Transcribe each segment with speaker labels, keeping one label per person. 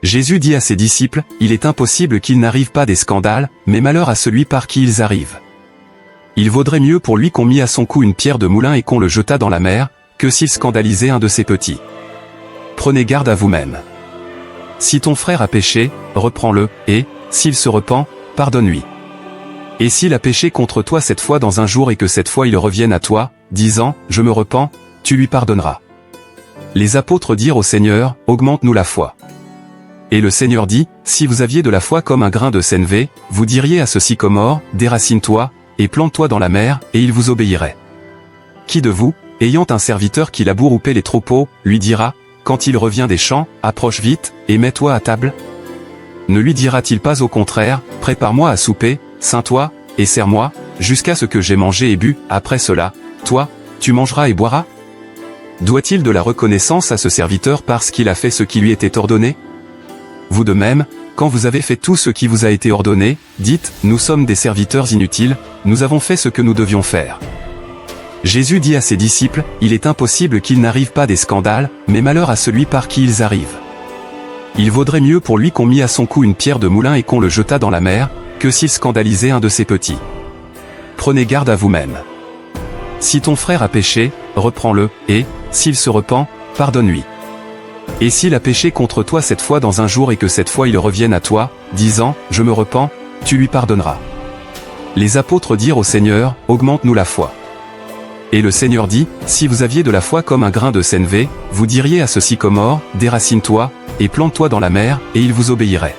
Speaker 1: Jésus dit à ses disciples, il est impossible qu'il n'arrive pas des scandales, mais malheur à celui par qui ils arrivent. Il vaudrait mieux pour lui qu'on mit à son cou une pierre de moulin et qu'on le jetât dans la mer, que s'il scandalisait un de ses petits. Prenez garde à vous-même. Si ton frère a péché, reprends-le, et, s'il se repent, pardonne-lui. Et s'il a péché contre toi 7 fois dans un jour et que 7 fois il revienne à toi, disant, je me repens, tu lui pardonneras. Les apôtres dirent au Seigneur, augmente-nous la foi. Et le Seigneur dit, si vous aviez de la foi comme un grain de sénévé, vous diriez à ce sycomore, déracine-toi, et plante-toi dans la mer, et il vous obéirait. Qui de vous, ayant un serviteur qui laboure ou paie les troupeaux, lui dira, quand il revient des champs, approche vite, et mets-toi à table? Ne lui dira-t-il pas au contraire, prépare-moi à souper, ceins-toi, et sers-moi, jusqu'à ce que j'aie mangé et bu, après cela, toi, tu mangeras et boiras? Doit-il de la reconnaissance à ce serviteur parce qu'il a fait ce qui lui était ordonné? Vous de même, quand vous avez fait tout ce qui vous a été ordonné, dites, nous sommes des serviteurs inutiles, nous avons fait ce que nous devions faire. Jésus dit à ses disciples, il est impossible qu'il n'arrive pas des scandales, mais malheur à celui par qui ils arrivent. Il vaudrait mieux pour lui qu'on mit à son cou une pierre de moulin et qu'on le jetât dans la mer, que s'il scandalisait un de ses petits. Prenez garde à vous-même. Si ton frère a péché, reprends-le, et, s'il se repent, pardonne-lui. Et s'il a péché contre toi 7 fois dans un jour et que 7 fois il revienne à toi, disant, je me repens, tu lui pardonneras. Les apôtres dirent au Seigneur, augmente-nous la foi. Et le Seigneur dit, si vous aviez de la foi comme un grain de sénévé, vous diriez à ce sycomore, déracine-toi, et plante-toi dans la mer, et il vous obéirait.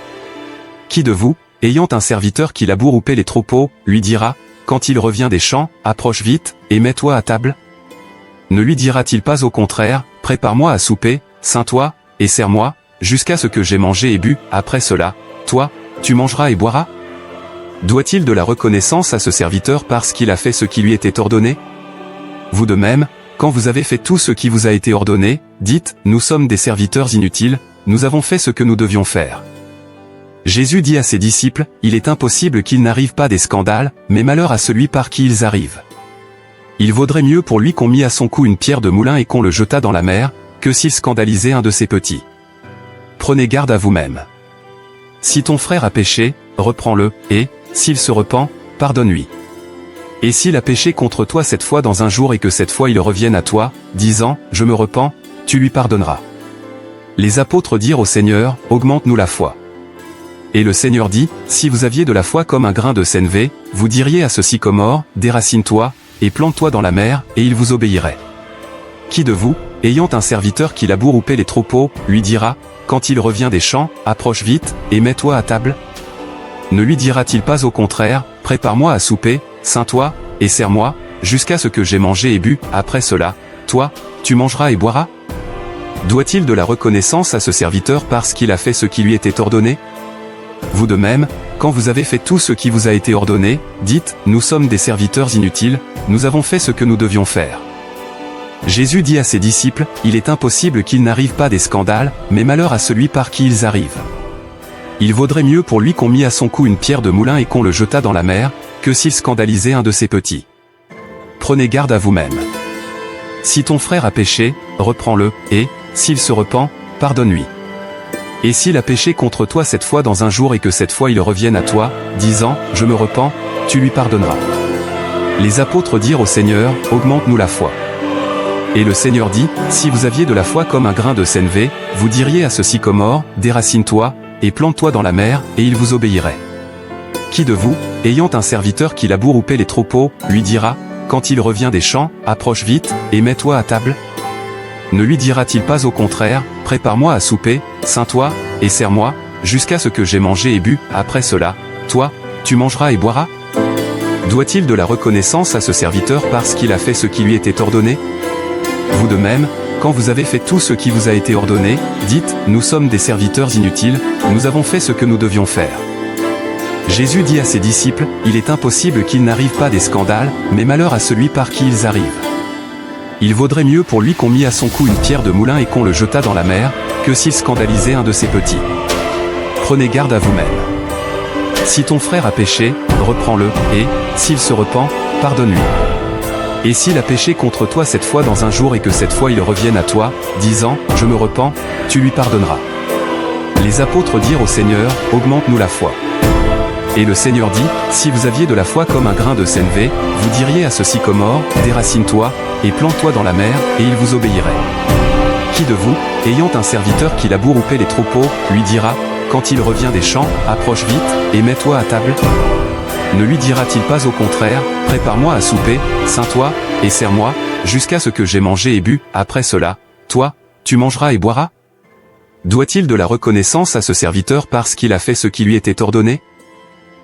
Speaker 1: Qui de vous, ayant un serviteur qui laboure ou paie les troupeaux, lui dira, quand il revient des champs, approche vite, et mets-toi à table? Ne lui dira-t-il pas au contraire, prépare-moi à souper, ceins-toi, et sers-moi, jusqu'à ce que j'aie mangé et bu, après cela, toi, tu mangeras et boiras? Doit-il de la reconnaissance à ce serviteur parce qu'il a fait ce qui lui était ordonné? Vous de même, quand vous avez fait tout ce qui vous a été ordonné, dites, nous sommes des serviteurs inutiles, nous avons fait ce que nous devions faire. Jésus dit à ses disciples, il est impossible qu'il n'arrive pas des scandales, mais malheur à celui par qui ils arrivent. Il vaudrait mieux pour lui qu'on mit à son cou une pierre de moulin et qu'on le jetât dans la mer, que s'il scandalisait un de ses petits. Prenez garde à vous-même. Si ton frère a péché, reprends-le, et, s'il se repent, pardonne-lui. Et s'il a péché contre toi 7 fois dans un jour et que 7 fois il revienne à toi, disant, je me repens, tu lui pardonneras. Les apôtres dirent au Seigneur, augmente-nous la foi. Et le Seigneur dit, si vous aviez de la foi comme un grain de sénévé, vous diriez à ce sycomore, déracine-toi, et plante-toi dans la mer, et il vous obéirait. Qui de vous, ayant un serviteur qui laboure ou paie les troupeaux, lui dira, quand il revient des champs, approche vite, et mets-toi à table? Ne lui dira-t-il pas au contraire, prépare-moi à souper, ceins-toi, et sers-moi, jusqu'à ce que j'aie mangé et bu, après cela, toi, tu mangeras et boiras? Doit-il de la reconnaissance à ce serviteur parce qu'il a fait ce qui lui était ordonné? Vous de même, quand vous avez fait tout ce qui vous a été ordonné, dites, nous sommes des serviteurs inutiles, nous avons fait ce que nous devions faire. Jésus dit à ses disciples, il est impossible qu'il n'arrive pas des scandales, mais malheur à celui par qui ils arrivent. Il vaudrait mieux pour lui qu'on mit à son cou une pierre de moulin et qu'on le jetât dans la mer, que s'il scandalisait un de ses petits. Prenez garde à vous-même. Si ton frère a péché, reprends-le, et, s'il se repent, pardonne-lui. Et s'il a péché contre toi 7 fois dans un jour et que 7 fois il revienne à toi, disant, je me repens, tu lui pardonneras. Les apôtres dirent au Seigneur, augmente-nous la foi. Et le Seigneur dit, si vous aviez de la foi comme un grain de sénévé, vous diriez à ce sycomore, déracine-toi, et plante-toi dans la mer, et il vous obéirait. Qui de vous, ayant un serviteur qui laboure ou paie les troupeaux, lui dira, quand il revient des champs, approche vite, et mets-toi à table? Ne lui dira-t-il pas au contraire, prépare-moi à souper, ceins-toi, et sers-moi, jusqu'à ce que j'aie mangé et bu, après cela, toi, tu mangeras et boiras? Doit-il de la reconnaissance à ce serviteur parce qu'il a fait ce qui lui était ordonné? Vous de même, quand vous avez fait tout ce qui vous a été ordonné, dites, nous sommes des serviteurs inutiles, nous avons fait ce que nous devions faire. Jésus dit à ses disciples, il est impossible qu'il n'arrive pas des scandales, mais malheur à celui par qui ils arrivent. Il vaudrait mieux pour lui qu'on mit à son cou une pierre de moulin et qu'on le jetât dans la mer, que s'il scandalisait un de ses petits. Prenez garde à vous-même. Si ton frère a péché, reprends-le, et, s'il se repent, pardonne-lui. Et s'il a péché contre toi 7 fois dans un jour et que 7 fois il revienne à toi, disant, je me repens, tu lui pardonneras. Les apôtres dirent au Seigneur, augmente-nous la foi. Et le Seigneur dit, si vous aviez de la foi comme un grain de sénévé, vous diriez à ce sycomore, déracine-toi, et plante-toi dans la mer, et il vous obéirait. Qui de vous, ayant un serviteur qui laboure ou paie les troupeaux, lui dira, quand il revient des champs, approche vite, et mets-toi à table? Ne lui dira-t-il pas au contraire, prépare-moi à souper, ceins-toi, et sers-moi, jusqu'à ce que j'aie mangé et bu, après cela, toi, tu mangeras et boiras? Doit-il de la reconnaissance à ce serviteur parce qu'il a fait ce qui lui était ordonné?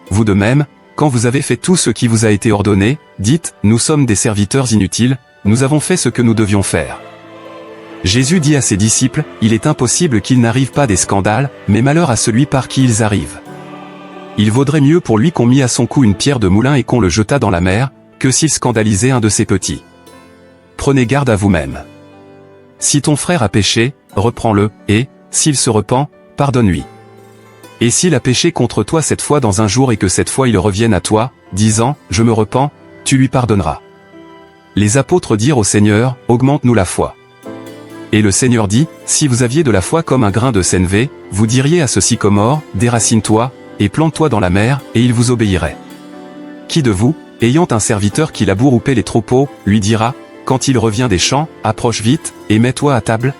Speaker 1: Vous de même, quand vous avez fait tout ce qui vous a été ordonné, dites, nous sommes des serviteurs inutiles, nous avons fait ce que nous devions faire. Jésus dit à ses disciples, il est impossible qu'il n'arrive pas des scandales, mais malheur à celui par qui ils arrivent. Il vaudrait mieux pour lui qu'on mit à son cou une pierre de moulin et qu'on le jetât dans la mer, que s'il scandalisait un de ses petits. Prenez garde à vous-même. Si ton frère a péché, reprends-le, et, s'il se repent, pardonne-lui. Et s'il a péché contre toi cette fois dans un jour et que cette fois il revienne à toi, disant, je me repens, tu lui pardonneras. Les apôtres dirent au Seigneur, augmente-nous la foi. Et le Seigneur dit, si vous aviez de la foi comme un grain de sénévé, vous diriez à ce sycomore, déracine-toi, et plante-toi dans la mer, et il vous obéirait. Qui de vous, ayant un serviteur qui laboure ou paie les troupeaux, lui dira, quand il revient des champs, approche vite, et mets-toi à table?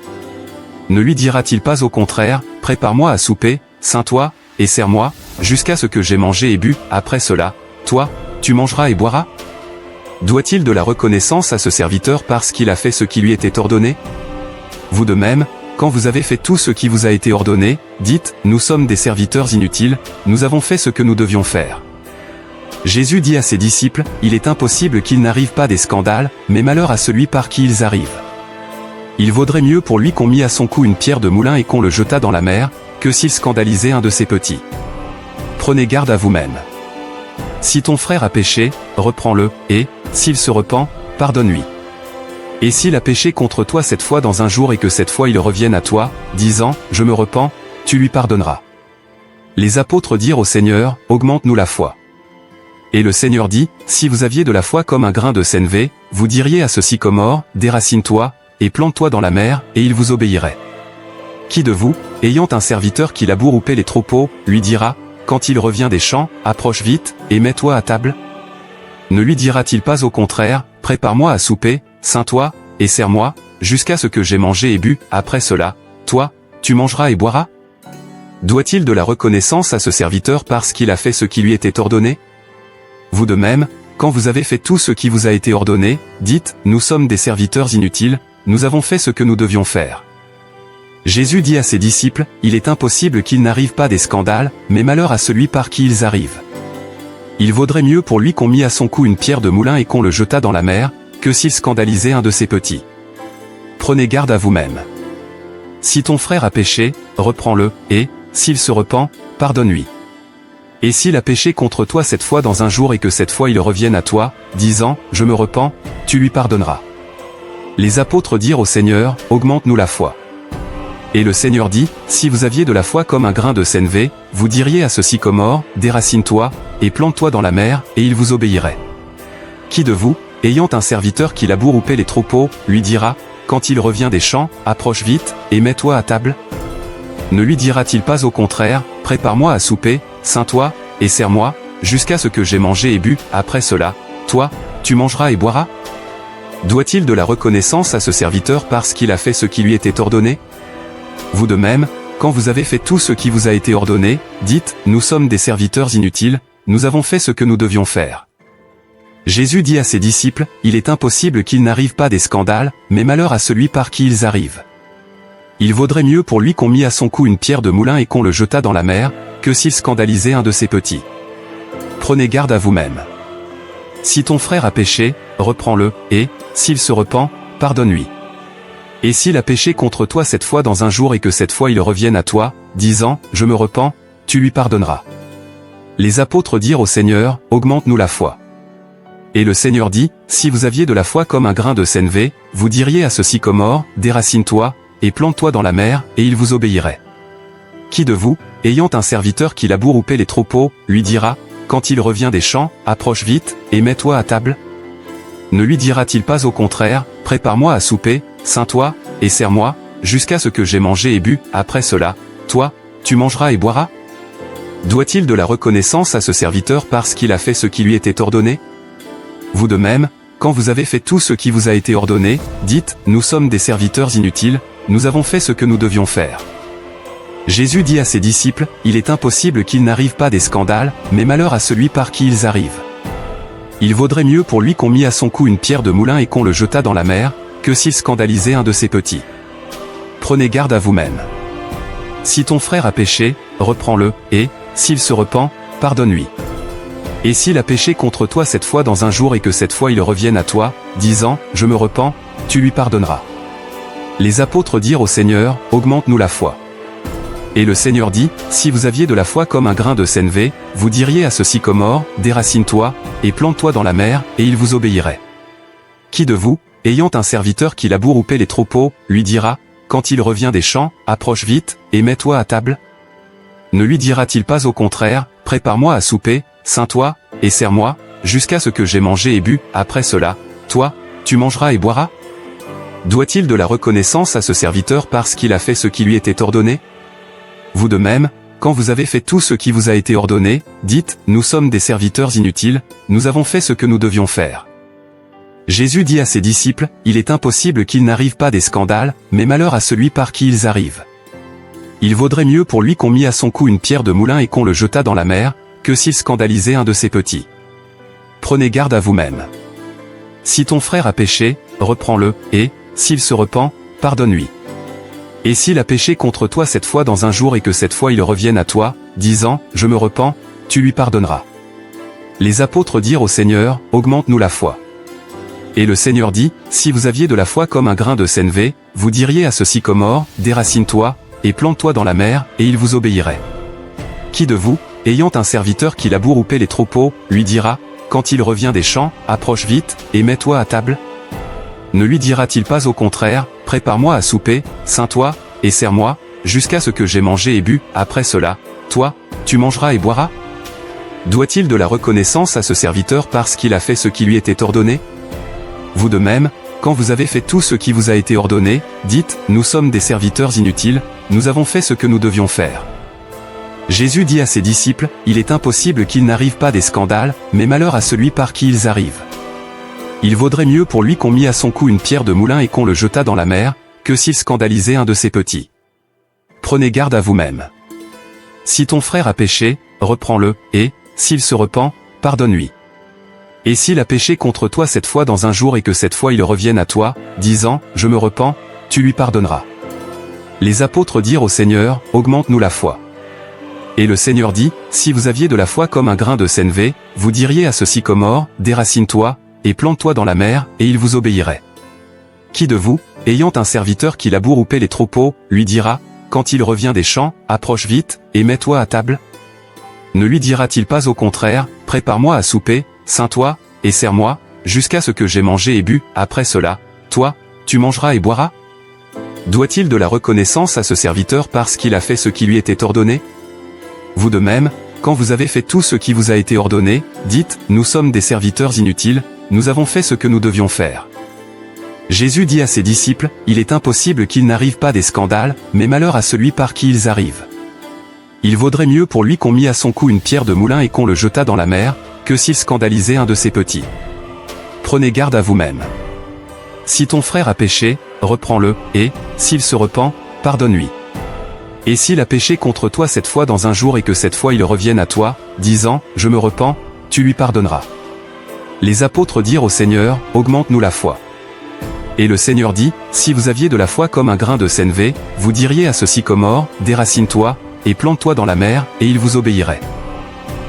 Speaker 1: Ne lui dira-t-il pas au contraire, prépare-moi à souper, ceins-toi, et sers-moi, jusqu'à ce que j'aie mangé et bu, après cela, toi, tu mangeras et boiras? Doit-il de la reconnaissance à ce serviteur parce qu'il a fait ce qui lui était ordonné? Vous de même, quand vous avez fait tout ce qui vous a été ordonné, dites, nous sommes des serviteurs inutiles, nous avons fait ce que nous devions faire. Jésus dit à ses disciples, il est impossible qu'il n'arrive pas des scandales, mais malheur à celui par qui ils arrivent. Il vaudrait mieux pour lui qu'on mit à son cou une pierre de moulin et qu'on le jetât dans la mer, que s'il scandalisait un de ses petits. Prenez garde à vous-même. Si ton frère a péché, reprends-le, et, s'il se repent, pardonne-lui. Et s'il a péché contre toi cette fois dans un jour et que cette fois il revienne à toi, disant, je me repens, tu lui pardonneras. Les apôtres dirent au Seigneur, augmente-nous la foi. Et le Seigneur dit, si vous aviez de la foi comme un grain de sénévé, vous diriez à ce sycomore, déracine-toi, et plante-toi dans la mer, et il vous obéirait. Qui de vous, ayant un serviteur qui laboure ou paie les troupeaux, lui dira, quand il revient des champs, approche vite, et mets-toi à table? Ne lui dira-t-il pas au contraire, prépare-moi à souper, ceins-toi, et sers-moi, jusqu'à ce que j'aie mangé et bu, après cela, toi, tu mangeras et boiras? Doit-il de la reconnaissance à ce serviteur parce qu'il a fait ce qui lui était ordonné? Vous de même, quand vous avez fait tout ce qui vous a été ordonné, dites, nous sommes des serviteurs inutiles, nous avons fait ce que nous devions faire. Jésus dit à ses disciples, il est impossible qu'il n'arrive pas des scandales, mais malheur à celui par qui ils arrivent. Il vaudrait mieux pour lui qu'on mit à son cou une pierre de moulin et qu'on le jetât dans la mer, que s'il scandalisait un de ses petits. Prenez garde à vous-même. Si ton frère a péché, reprends-le, et, s'il se repent, pardonne-lui. Et s'il a péché contre toi cette fois dans un jour et que cette fois il revienne à toi, disant, je me repens, tu lui pardonneras. Les apôtres dirent au Seigneur, augmente-nous la foi. Et le Seigneur dit, si vous aviez de la foi comme un grain de sénévé, vous diriez à ce sycomore, déracine-toi, et plante-toi dans la mer, et il vous obéirait. Qui de vous, ayant un serviteur qui laboure ou paie les troupeaux, lui dira, quand il revient des champs, approche vite, et mets-toi à table? Ne lui dira-t-il pas au contraire, prépare-moi à souper, ceins-toi, et sers-moi, jusqu'à ce que j'aie mangé et bu, après cela, toi, tu mangeras et boiras? Doit-il de la reconnaissance à ce serviteur parce qu'il a fait ce qui lui était ordonné? Vous de même, quand vous avez fait tout ce qui vous a été ordonné, dites, nous sommes des serviteurs inutiles, nous avons fait ce que nous devions faire. Jésus dit à ses disciples, il est impossible qu'il n'arrive pas des scandales, mais malheur à celui par qui ils arrivent. Il vaudrait mieux pour lui qu'on mit à son cou une pierre de moulin et qu'on le jetât dans la mer, que s'il scandalisait un de ses petits. Prenez garde à vous-même. Si ton frère a péché, reprends-le, et, s'il se repent, pardonne-lui. Et s'il a péché contre toi cette fois dans un jour et que cette fois il revienne à toi, disant, je me repens, tu lui pardonneras. Les apôtres dirent au Seigneur, augmente-nous la foi. Et le Seigneur dit, si vous aviez de la foi comme un grain de sénévé, vous diriez à ce sycomore, déracine-toi, et plante-toi dans la mer, et il vous obéirait. Qui de vous, ayant un serviteur qui laboure ou paie les troupeaux, lui dira, quand il revient des champs, approche vite, et mets-toi à table? Ne lui dira-t-il pas au contraire, prépare-moi à souper, ceins-toi, et sers-moi, jusqu'à ce que j'aie mangé et bu, après cela, toi, tu mangeras et boiras? Doit-il de la reconnaissance à ce serviteur parce qu'il a fait ce qui lui était ordonné? Vous de même, quand vous avez fait tout ce qui vous a été ordonné, dites, nous sommes des serviteurs inutiles, nous avons fait ce que nous devions faire. Jésus dit à ses disciples, il est impossible qu'il n'arrive pas des scandales, mais malheur à celui par qui ils arrivent. Il vaudrait mieux pour lui qu'on mit à son cou une pierre de moulin et qu'on le jetât dans la mer, que s'il scandalisait un de ses petits. Prenez garde à vous-même. Si ton frère a péché, reprends-le, et, s'il se repent, pardonne-lui. Et s'il a péché contre toi cette fois dans un jour et que cette fois il revienne à toi, disant, je me repens, tu lui pardonneras. Les apôtres dirent au Seigneur, augmente-nous la foi. Et le Seigneur dit, si vous aviez de la foi comme un grain de sénévé, vous diriez à ce sycomore, déracine-toi, et plante-toi dans la mer, et il vous obéirait. Qui de vous, ayant un serviteur qui laboure ou paie les troupeaux, lui dira, quand il revient des champs, approche vite, et mets-toi à table? Ne lui dira-t-il pas au contraire, prépare-moi à souper, ceins-toi, et sers-moi, jusqu'à ce que j'aie mangé et bu, après cela, toi, tu mangeras et boiras? Doit-il de la reconnaissance à ce serviteur parce qu'il a fait ce qui lui était ordonné? Vous de même, quand vous avez fait tout ce qui vous a été ordonné, dites, nous sommes des serviteurs inutiles, nous avons fait ce que nous devions faire. Jésus dit à ses disciples, il est impossible qu'il n'arrive pas des scandales, mais malheur à celui par qui ils arrivent. Il vaudrait mieux pour lui qu'on mit à son cou une pierre de moulin et qu'on le jetât dans la mer, que s'il scandalisait un de ses petits. Prenez garde à vous-même. Si ton frère a péché, reprends-le, et, s'il se repent, pardonne-lui. Et s'il a péché contre toi cette fois dans un jour et que cette fois il revienne à toi, disant, je me repens, tu lui pardonneras. Les apôtres dirent au Seigneur, augmente-nous la foi. Et le Seigneur dit, si vous aviez de la foi comme un grain de sénévé, vous diriez à ce sycomore, déracine-toi, et plante-toi dans la mer, et il vous obéirait. Qui de vous, ayant un serviteur qui laboure ou paie les troupeaux, lui dira, quand il revient des champs, approche vite, et mets-toi à table? Ne lui dira-t-il pas au contraire, prépare-moi à souper, ceins-toi, et sers-moi, jusqu'à ce que j'aie mangé et bu, après cela, toi, tu mangeras et boiras? Doit-il de la reconnaissance à ce serviteur parce qu'il a fait ce qui lui était ordonné? Vous de même, quand vous avez fait tout ce qui vous a été ordonné, dites, nous sommes des serviteurs inutiles, nous avons fait ce que nous devions faire. Jésus dit à ses disciples, il est impossible qu'il n'arrive pas des scandales, mais malheur à celui par qui ils arrivent. Il vaudrait mieux pour lui qu'on mit à son cou une pierre de moulin et qu'on le jetât dans la mer, que s'il scandalisait un de ses petits. Prenez garde à vous-même. Si ton frère a péché, reprends-le, et, s'il se repent, pardonne-lui. Et s'il a péché contre toi cette fois dans un jour et que cette fois il revienne à toi, disant, je me repens, tu lui pardonneras. Les apôtres dirent au Seigneur, augmente-nous la foi. Et le Seigneur dit, si vous aviez de la foi comme un grain de sénévé, vous diriez à ce sycomore, déracine-toi, et plante-toi dans la mer, et il vous obéirait. Qui de vous, ayant un serviteur qui laboure ou paie les troupeaux, lui dira, quand il revient des champs, approche vite, et mets-toi à table? Ne lui dira-t-il pas au contraire, prépare-moi à souper, ceins-toi, et sers-moi, jusqu'à ce que j'aie mangé et bu, après cela, toi, tu mangeras et boiras? Doit-il de la reconnaissance à ce serviteur parce qu'il a fait ce qui lui était ordonné? Vous de même, quand vous avez fait tout ce qui vous a été ordonné, dites, nous sommes des serviteurs inutiles, nous avons fait ce que nous devions faire. Jésus dit à ses disciples, il est impossible qu'il n'arrive pas des scandales, mais malheur à celui par qui ils arrivent. Il vaudrait mieux pour lui qu'on mit à son cou une pierre de moulin et qu'on le jetât dans la mer, que s'il scandalisait un de ses petits. Prenez garde à vous-même. Si ton frère a péché, reprends-le, et, s'il se repent, pardonne-lui. Et s'il a péché contre toi cette fois dans un jour et que cette fois il revienne à toi, disant, je me repens, tu lui pardonneras. Les apôtres dirent au Seigneur, augmente-nous la foi. Et le Seigneur dit, si vous aviez de la foi comme un grain de sénévé, vous diriez à ce sycomore, déracine-toi, et plante-toi dans la mer, et il vous obéirait.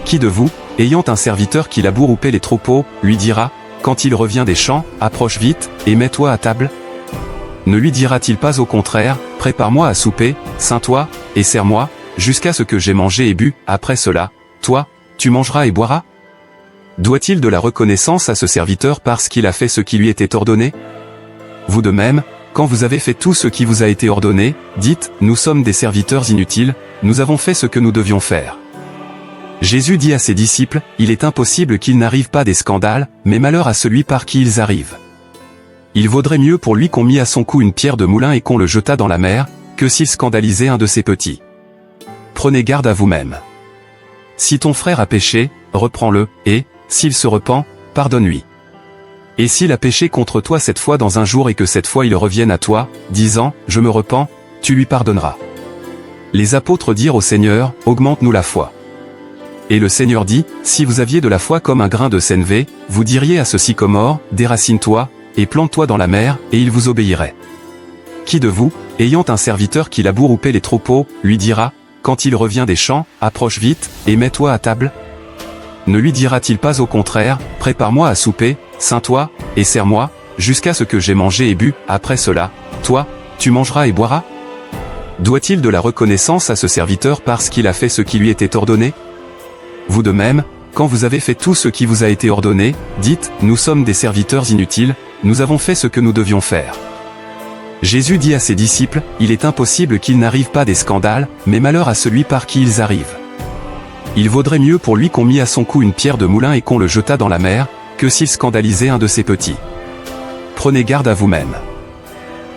Speaker 1: Qui de vous, ayant un serviteur qui laboure ou paie les troupeaux, lui dira, quand il revient des champs, approche vite, et mets-toi à table? Ne lui dira-t-il pas au contraire, prépare-moi à souper, ceins-toi, et sers-moi, jusqu'à ce que j'aie mangé et bu, après cela, toi, tu mangeras et boiras? Doit-il de la reconnaissance à ce serviteur parce qu'il a fait ce qui lui était ordonné? Vous de même, quand vous avez fait tout ce qui vous a été ordonné, dites, nous sommes des serviteurs inutiles, nous avons fait ce que nous devions faire. Jésus dit à ses disciples, il est impossible qu'il n'arrive pas des scandales, mais malheur à celui par qui ils arrivent. Il vaudrait mieux pour lui qu'on mit à son cou une pierre de moulin et qu'on le jetât dans la mer, que s'il scandalisait un de ses petits. Prenez garde à vous-même. Si ton frère a péché, reprends-le, et, s'il se repent, pardonne-lui. Et s'il a péché contre toi 7 fois dans un jour et que cette fois il revienne à toi, disant, je me repens, tu lui pardonneras. Les apôtres dirent au Seigneur, augmente-nous la foi. Et le Seigneur dit, si vous aviez de la foi comme un grain de sénévé, vous diriez à ce sycomore, déracine-toi, et plante-toi dans la mer, et il vous obéirait. Qui de vous, ayant un serviteur qui laboure ou paie les troupeaux, lui dira, quand il revient des champs, approche vite, et mets-toi à table? Ne lui dira-t-il pas au contraire, prépare-moi à souper, ceins-toi, et sers-moi, jusqu'à ce que j'aie mangé et bu, après cela, toi, tu mangeras et boiras? Doit-il de la reconnaissance à ce serviteur parce qu'il a fait ce qui lui était ordonné? Vous de même, quand vous avez fait tout ce qui vous a été ordonné, dites, nous sommes des serviteurs inutiles, nous avons fait ce que nous devions faire. Jésus dit à ses disciples, il est impossible qu'il n'arrive pas des scandales, mais malheur à celui par qui ils arrivent. Il vaudrait mieux pour lui qu'on mit à son cou une pierre de moulin et qu'on le jetât dans la mer, que s'il scandalisait un de ses petits. Prenez garde à vous-même.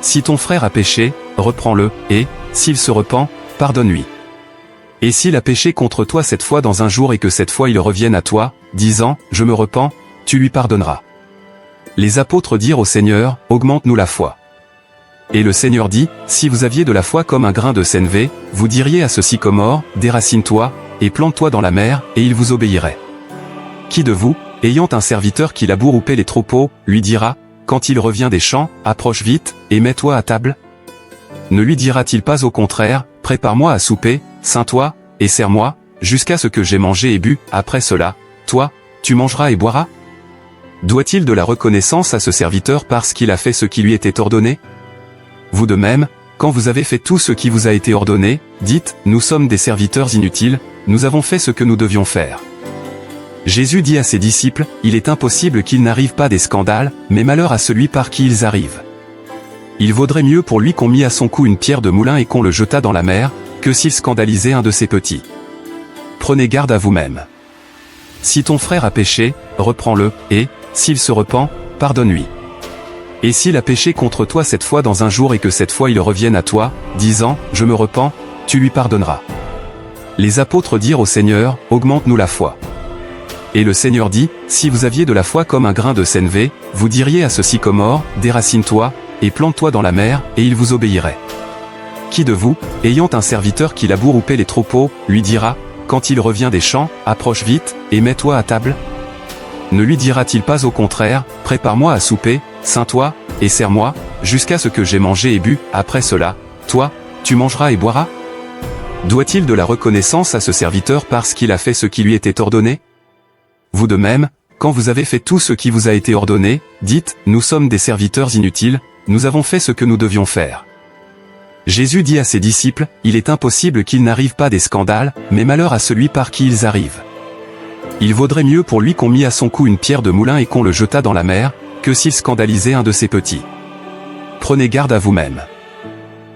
Speaker 1: Si ton frère a péché, reprends-le, et, s'il se repent, pardonne-lui. Et s'il a péché contre toi 7 fois dans un jour et que cette fois il revienne à toi, disant, je me repens, tu lui pardonneras. Les apôtres dirent au Seigneur, augmente-nous la foi. Et le Seigneur dit, si vous aviez de la foi comme un grain de sénévé, vous diriez à ce sycomore, déracine-toi, et plante-toi dans la mer, et il vous obéirait. Qui de vous, ayant un serviteur qui laboure ou paie les troupeaux, lui dira, quand il revient des champs, approche vite, et mets-toi à table? Ne lui dira-t-il pas au contraire, prépare-moi à souper, ceins-toi, et sers-moi, jusqu'à ce que j'aie mangé et bu, après cela, toi, tu mangeras et boiras? Doit-il de la reconnaissance à ce serviteur parce qu'il a fait ce qui lui était ordonné? Vous de même, quand vous avez fait tout ce qui vous a été ordonné, dites, nous sommes des serviteurs inutiles, nous avons fait ce que nous devions faire. Jésus dit à ses disciples, il est impossible qu'il n'arrive pas des scandales, mais malheur à celui par qui ils arrivent. Il vaudrait mieux pour lui qu'on mit à son cou une pierre de moulin et qu'on le jetât dans la mer, que s'il scandalisait un de ses petits. Prenez garde à vous-même. Si ton frère a péché, reprends-le, et, s'il se repent, pardonne-lui. Et s'il a péché contre toi 7 fois dans un jour et que cette fois il revienne à toi, disant, je me repens, tu lui pardonneras. Les apôtres dirent au Seigneur, augmente-nous la foi. Et le Seigneur dit, si vous aviez de la foi comme un grain de sénévé, vous diriez à ce sycomore, déracine-toi, et plante-toi dans la mer, et il vous obéirait. Qui de vous, ayant un serviteur qui laboure ou paie les troupeaux, lui dira, quand il revient des champs, approche vite, et mets-toi à table? Ne lui dira-t-il pas au contraire, prépare-moi à souper, ceins-toi, et sers-moi, jusqu'à ce que j'aie mangé et bu, après cela, toi, tu mangeras et boiras? Doit-il de la reconnaissance à ce serviteur parce qu'il a fait ce qui lui était ordonné? Vous de même, quand vous avez fait tout ce qui vous a été ordonné, dites, nous sommes des serviteurs inutiles, nous avons fait ce que nous devions faire. Jésus dit à ses disciples, il est impossible qu'il n'arrive pas des scandales, mais malheur à celui par qui ils arrivent. Il vaudrait mieux pour lui qu'on mit à son cou une pierre de moulin et qu'on le jetât dans la mer, que s'il scandalisait un de ses petits. Prenez garde à vous-même.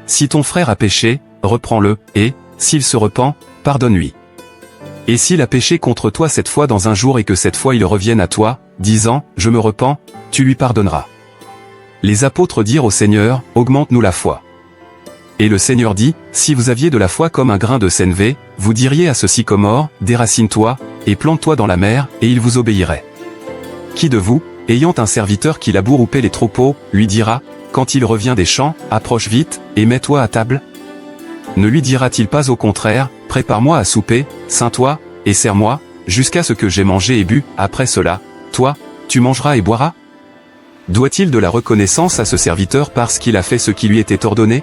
Speaker 1: Si ton frère a péché, reprends-le, et, s'il se repent, pardonne-lui. Et s'il a péché contre toi 7 fois dans un jour et que cette fois il revienne à toi, disant, je me repens, tu lui pardonneras. Les apôtres dirent au Seigneur, augmente-nous la foi. Et le Seigneur dit, si vous aviez de la foi comme un grain de sénévé, vous diriez à ce sycomore, déracine-toi, et plante-toi dans la mer, et il vous obéirait. Qui de vous, ayant un serviteur qui laboure ou paie les troupeaux, lui dira, quand il revient des champs, approche vite, et mets-toi à table? Ne lui dira-t-il pas au contraire, prépare-moi à souper, ceins-toi, et sers-moi, jusqu'à ce que j'aie mangé et bu, après cela, toi, tu mangeras et boiras? Doit-il de la reconnaissance à ce serviteur parce qu'il a fait ce qui lui était ordonné?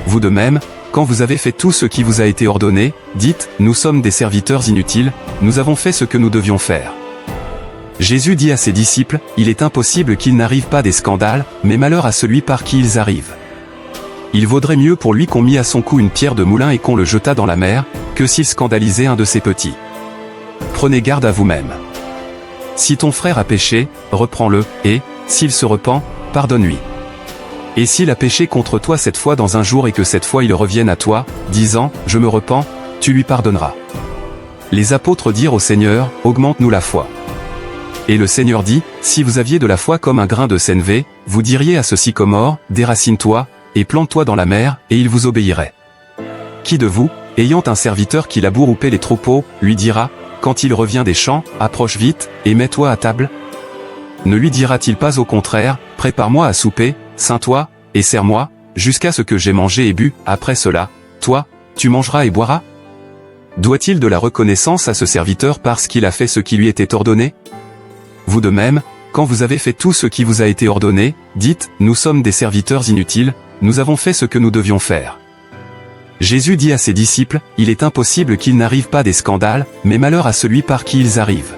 Speaker 1: Vous de même, quand vous avez fait tout ce qui vous a été ordonné, dites, nous sommes des serviteurs inutiles, nous avons fait ce que nous devions faire. Jésus dit à ses disciples, il est impossible qu'il n'arrive pas des scandales, mais malheur à celui par qui ils arrivent. Il vaudrait mieux pour lui qu'on mit à son cou une pierre de moulin et qu'on le jetât dans la mer, que s'il scandalisait un de ses petits. Prenez garde à vous-même. Si ton frère a péché, reprends-le, et, s'il se repent, pardonne-lui. Et s'il a péché contre toi 7 fois dans un jour et que cette fois il revienne à toi, disant, je me repens, tu lui pardonneras. Les apôtres dirent au Seigneur, augmente-nous la foi. Et le Seigneur dit, si vous aviez de la foi comme un grain de sénévé, vous diriez à ce sycomore, déracine-toi, et plante-toi dans la mer, et il vous obéirait. Qui de vous, ayant un serviteur qui laboure ou paie les troupeaux, lui dira, quand il revient des champs, approche vite, et mets-toi à table? Ne lui dira-t-il pas au contraire, prépare-moi à souper, ceins-toi, et sers-moi, jusqu'à ce que j'aie mangé et bu, après cela, toi, tu mangeras et boiras? Doit-il de la reconnaissance à ce serviteur parce qu'il a fait ce qui lui était ordonné? Vous de même, quand vous avez fait tout ce qui vous a été ordonné, dites, nous sommes des serviteurs inutiles, nous avons fait ce que nous devions faire. Jésus dit à ses disciples, il est impossible qu'il n'arrive pas des scandales, mais malheur à celui par qui ils arrivent.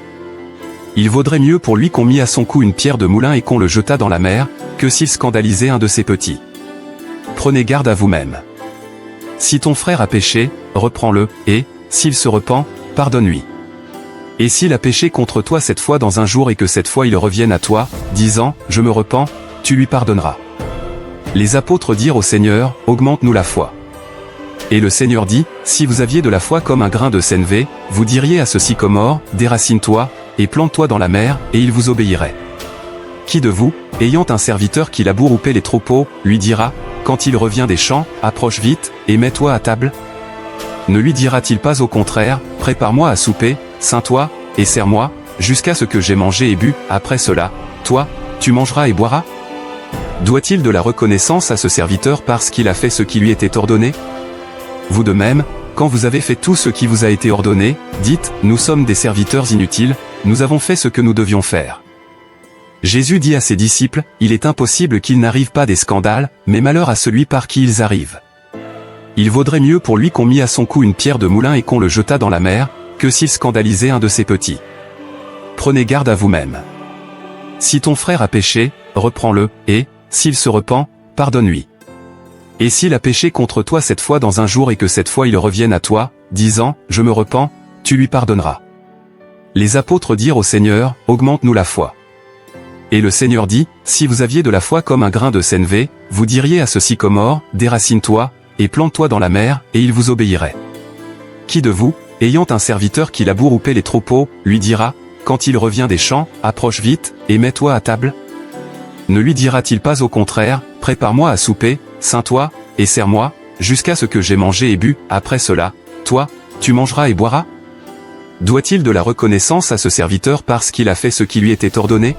Speaker 1: Il vaudrait mieux pour lui qu'on mit à son cou une pierre de moulin et qu'on le jetât dans la mer, que s'il scandalisait un de ses petits. Prenez garde à vous-même. Si ton frère a péché, reprends-le, et, s'il se repent, pardonne-lui. Et s'il a péché contre toi cette fois dans un jour et que cette fois il revienne à toi, disant, je me repens, tu lui pardonneras. Les apôtres dirent au Seigneur, augmente-nous la foi. Et le Seigneur dit, si vous aviez de la foi comme un grain de sénévé, vous diriez à ce sycomore, déracine-toi, et plante-toi dans la mer, et il vous obéirait. Qui de vous, ayant un serviteur qui laboure ou paie les troupeaux, lui dira, quand il revient des champs, approche vite, et mets-toi à table? Ne lui dira-t-il pas au contraire, prépare-moi à souper, ceins-toi, et sers-moi, jusqu'à ce que j'aie mangé et bu, après cela, toi, tu mangeras et boiras? Doit-il de la reconnaissance à ce serviteur parce qu'il a fait ce qui lui était ordonné? Vous de même, quand vous avez fait tout ce qui vous a été ordonné, dites, nous sommes des serviteurs inutiles, nous avons fait ce que nous devions faire. Jésus dit à ses disciples, il est impossible qu'il n'arrive pas des scandales, mais malheur à celui par qui ils arrivent. Il vaudrait mieux pour lui qu'on mit à son cou une pierre de moulin et qu'on le jetât dans la mer, que s'il scandalisait un de ses petits. Prenez garde à vous-même. Si ton frère a péché, reprends-le, et, s'il se repent, pardonne-lui. Et s'il a péché contre toi cette fois dans un jour et que cette fois il revienne à toi, disant, je me repens, tu lui pardonneras. Les apôtres dirent au Seigneur, augmente-nous la foi. Et le Seigneur dit, si vous aviez de la foi comme un grain de sénévé, vous diriez à ce sycomore, déracine-toi, et plante-toi dans la mer, et il vous obéirait. Qui de vous, ayant un serviteur qui laboure ou paie les troupeaux, lui dira, quand il revient des champs, approche vite, et mets-toi à table? Ne lui dira-t-il pas au contraire, prépare-moi à souper, ceins-toi, et sers-moi, jusqu'à ce que j'aie mangé et bu, après cela, toi, tu mangeras et boiras? Doit-il de la reconnaissance à ce serviteur parce qu'il a fait ce qui lui était ordonné?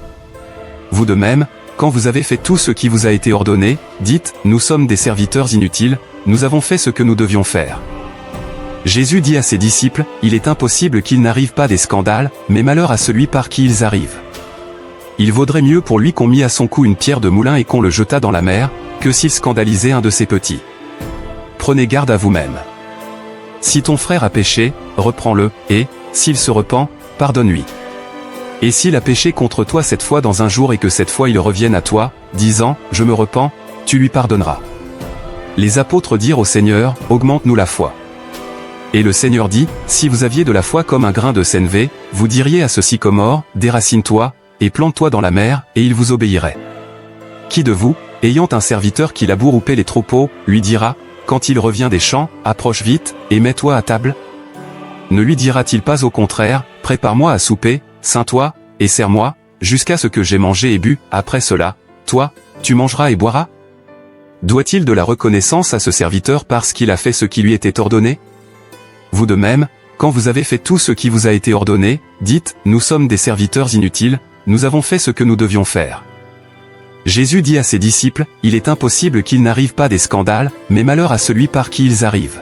Speaker 1: Vous de même, quand vous avez fait tout ce qui vous a été ordonné, dites, nous sommes des serviteurs inutiles, nous avons fait ce que nous devions faire. Jésus dit à ses disciples, il est impossible qu'il n'arrive pas des scandales, mais malheur à celui par qui ils arrivent. Il vaudrait mieux pour lui qu'on mit à son cou une pierre de moulin et qu'on le jetât dans la mer, que s'il scandalisait un de ses petits. Prenez garde à vous-même. Si ton frère a péché, reprends-le, et, s'il se repent, pardonne-lui. Et s'il a péché contre toi cette fois dans un jour et que cette fois il revienne à toi, disant, je me repens, tu lui pardonneras. Les apôtres dirent au Seigneur, augmente-nous la foi. Et le Seigneur dit, si vous aviez de la foi comme un grain de sénévé, vous diriez à ce sycomore, déracine-toi, et plante-toi dans la mer, et il vous obéirait. Qui de vous, ayant un serviteur qui laboure ou paie les troupeaux, lui dira, quand il revient des champs, approche vite, et mets-toi à table? Ne lui dira-t-il pas au contraire, prépare-moi à souper, ceins-toi, et sers-moi, jusqu'à ce que j'aie mangé et bu, après cela, toi, tu mangeras et boiras? Doit-il de la reconnaissance à ce serviteur parce qu'il a fait ce qui lui était ordonné? Vous de même, quand vous avez fait tout ce qui vous a été ordonné, dites, nous sommes des serviteurs inutiles, nous avons fait ce que nous devions faire. Jésus dit à ses disciples, il est impossible qu'il n'arrive pas des scandales, mais malheur à celui par qui ils arrivent.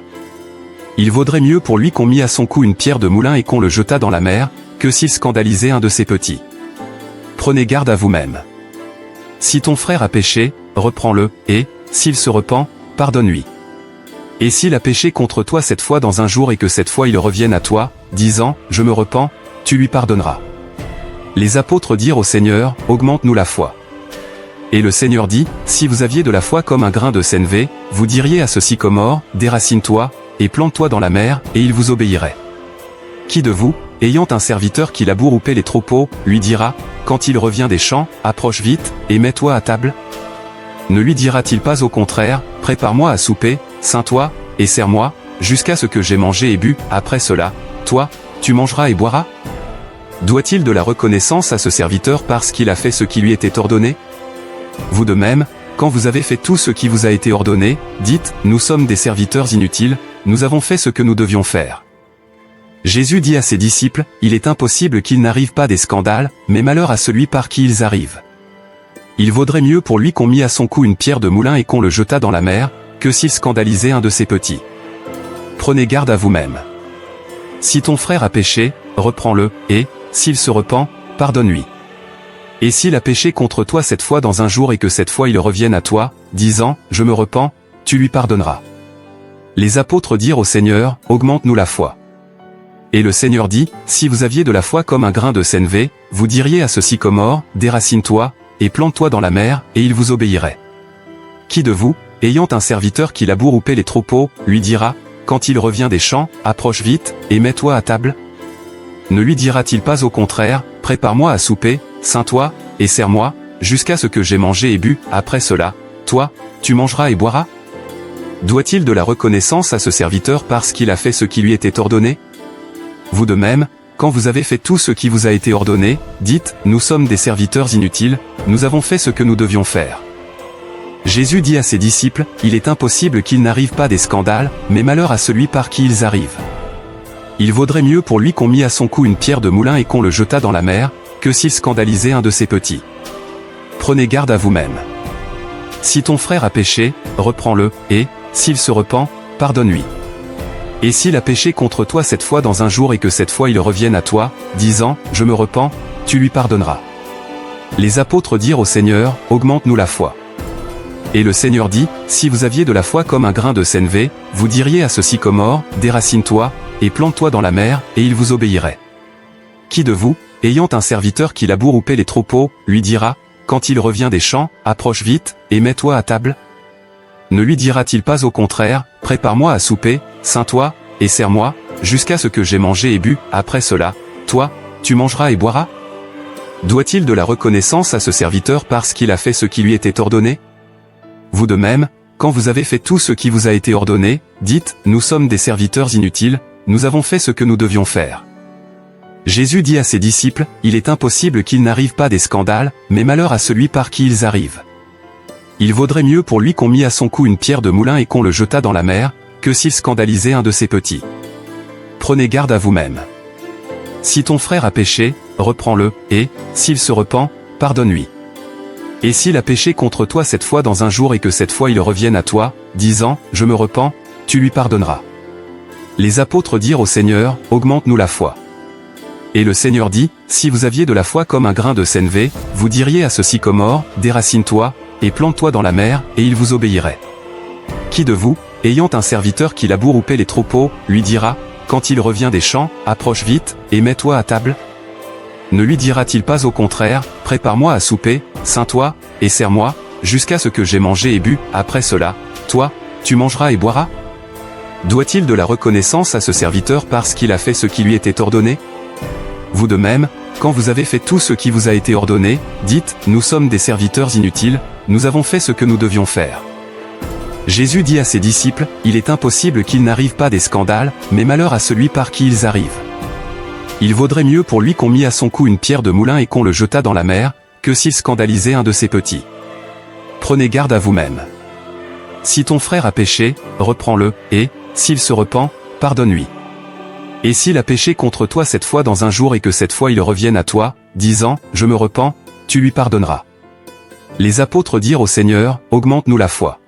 Speaker 1: Il vaudrait mieux pour lui qu'on mit à son cou une pierre de moulin et qu'on le jetât dans la mer, que s'il scandalisait un de ses petits. Prenez garde à vous-même. Si ton frère a péché, reprends-le, et, s'il se repent, pardonne-lui. Et s'il a péché contre toi cette fois dans un jour et que cette fois il revienne à toi, disant, je me repens, tu lui pardonneras. Les apôtres dirent au Seigneur, augmente-nous la foi. Et le Seigneur dit, si vous aviez de la foi comme un grain de sénévé, vous diriez à ce sycomore, déracine-toi, et plante-toi dans la mer, et il vous obéirait. Qui de vous, ayant un serviteur qui laboure ou paie les troupeaux, lui dira, quand il revient des champs, approche vite, et mets-toi à table? Ne lui dira-t-il pas au contraire, prépare-moi à souper, ceins-toi, et sers-moi, jusqu'à ce que j'aie mangé et bu, après cela, toi, tu mangeras et boiras? Doit-il de la reconnaissance à ce serviteur parce qu'il a fait ce qui lui était ordonné? Vous de même, quand vous avez fait tout ce qui vous a été ordonné, dites, nous sommes des serviteurs inutiles, nous avons fait ce que nous devions faire. Jésus dit à ses disciples, il est impossible qu'il n'arrive pas des scandales, mais malheur à celui par qui ils arrivent. Il vaudrait mieux pour lui qu'on mit à son cou une pierre de moulin et qu'on le jetât dans la mer, que s'il scandalisait un de ses petits. Prenez garde à vous-même. Si ton frère a péché, reprends-le, et, s'il se repent, pardonne-lui. Et s'il a péché contre toi cette fois dans un jour et que cette fois il revienne à toi, disant, je me repens, tu lui pardonneras. Les apôtres dirent au Seigneur, augmente-nous la foi. Et le Seigneur dit, si vous aviez de la foi comme un grain de sénévé, vous diriez à ce sycomore, déracine-toi, et plante-toi dans la mer, et il vous obéirait. Qui de vous, ayant un serviteur qui laboure ou paie les troupeaux, lui dira, quand il revient des champs, approche vite, et mets-toi à table? Ne lui dira-t-il pas au contraire, prépare-moi à souper, ceins-toi, et sers-moi, jusqu'à ce que j'aie mangé et bu, après cela, toi, tu mangeras et boiras? Doit-il de la reconnaissance à ce serviteur parce qu'il a fait ce qui lui était ordonné? Vous de même, quand vous avez fait tout ce qui vous a été ordonné, dites, nous sommes des serviteurs inutiles, nous avons fait ce que nous devions faire. Jésus dit à ses disciples, il est impossible qu'il n'arrive pas des scandales, mais malheur à celui par qui ils arrivent. Il vaudrait mieux pour lui qu'on mit à son cou une pierre de moulin et qu'on le jetât dans la mer, que s'il scandalisait un de ses petits. Prenez garde à vous-même. Si ton frère a péché, reprends-le, et, s'il se repent, pardonne-lui. Et s'il a péché contre toi cette fois dans un jour et que cette fois il revienne à toi, disant, je me repens, tu lui pardonneras. Les apôtres dirent au Seigneur, augmente-nous la foi. Et le Seigneur dit, si vous aviez de la foi comme un grain de sénévé, vous diriez à ce sycomore, déracine-toi, et plante-toi dans la mer, et il vous obéirait. Qui de vous, ayant un serviteur qui laboure ou paie les troupeaux, lui dira, quand il revient des champs, approche vite, et mets-toi à table? Ne lui dira-t-il pas au contraire, prépare-moi à souper, ceins-toi, et sers-moi, jusqu'à ce que j'aie mangé et bu, après cela, toi, tu mangeras et boiras? Doit-il de la reconnaissance à ce serviteur parce qu'il a fait ce qui lui était ordonné? Vous de même, quand vous avez fait tout ce qui vous a été ordonné, dites, nous sommes des serviteurs inutiles, nous avons fait ce que nous devions faire. Jésus dit à ses disciples, il est impossible qu'il n'arrive pas des scandales, mais malheur à celui par qui ils arrivent. Il vaudrait mieux pour lui qu'on mit à son cou une pierre de moulin et qu'on le jetât dans la mer, que s'il scandalisait un de ses petits. Prenez garde à vous-même. Si ton frère a péché, reprends-le, et, s'il se repent, pardonne-lui. Et s'il a péché contre toi cette fois dans un jour et que cette fois il revienne à toi, disant, je me repens, tu lui pardonneras. Les apôtres dirent au Seigneur, augmente-nous la foi. Et le Seigneur dit, si vous aviez de la foi comme un grain de sénévé, vous diriez à ce sycomore, déracine-toi, et plante-toi dans la mer, et il vous obéirait. Qui de vous, ayant un serviteur qui laboure ou paie les troupeaux, lui dira, quand il revient des champs, approche vite, et mets-toi à table? Ne lui dira-t-il pas au contraire, prépare-moi à souper, ceins-toi, et sers-moi, jusqu'à ce que j'aie mangé et bu, après cela, toi, tu mangeras et boiras? Doit-il de la reconnaissance à ce serviteur parce qu'il a fait ce qui lui était ordonné? Vous de même, quand vous avez fait tout ce qui vous a été ordonné, dites, nous sommes des serviteurs inutiles, nous avons fait ce que nous devions faire. Jésus dit à ses disciples, il est impossible qu'il n'arrive pas des scandales, mais malheur à celui par qui ils arrivent. Il vaudrait mieux pour lui qu'on mit à son cou une pierre de moulin et qu'on le jetât dans la mer, que s'il scandalisait un de ses petits. Prenez garde à vous-même. Si ton frère a péché, reprends-le, et, s'il se repent, pardonne-lui. Et s'il a péché contre toi cette fois dans un jour et que cette fois il revienne à toi, disant, je me repens, tu lui pardonneras. Les apôtres dirent au Seigneur, augmente-nous la foi.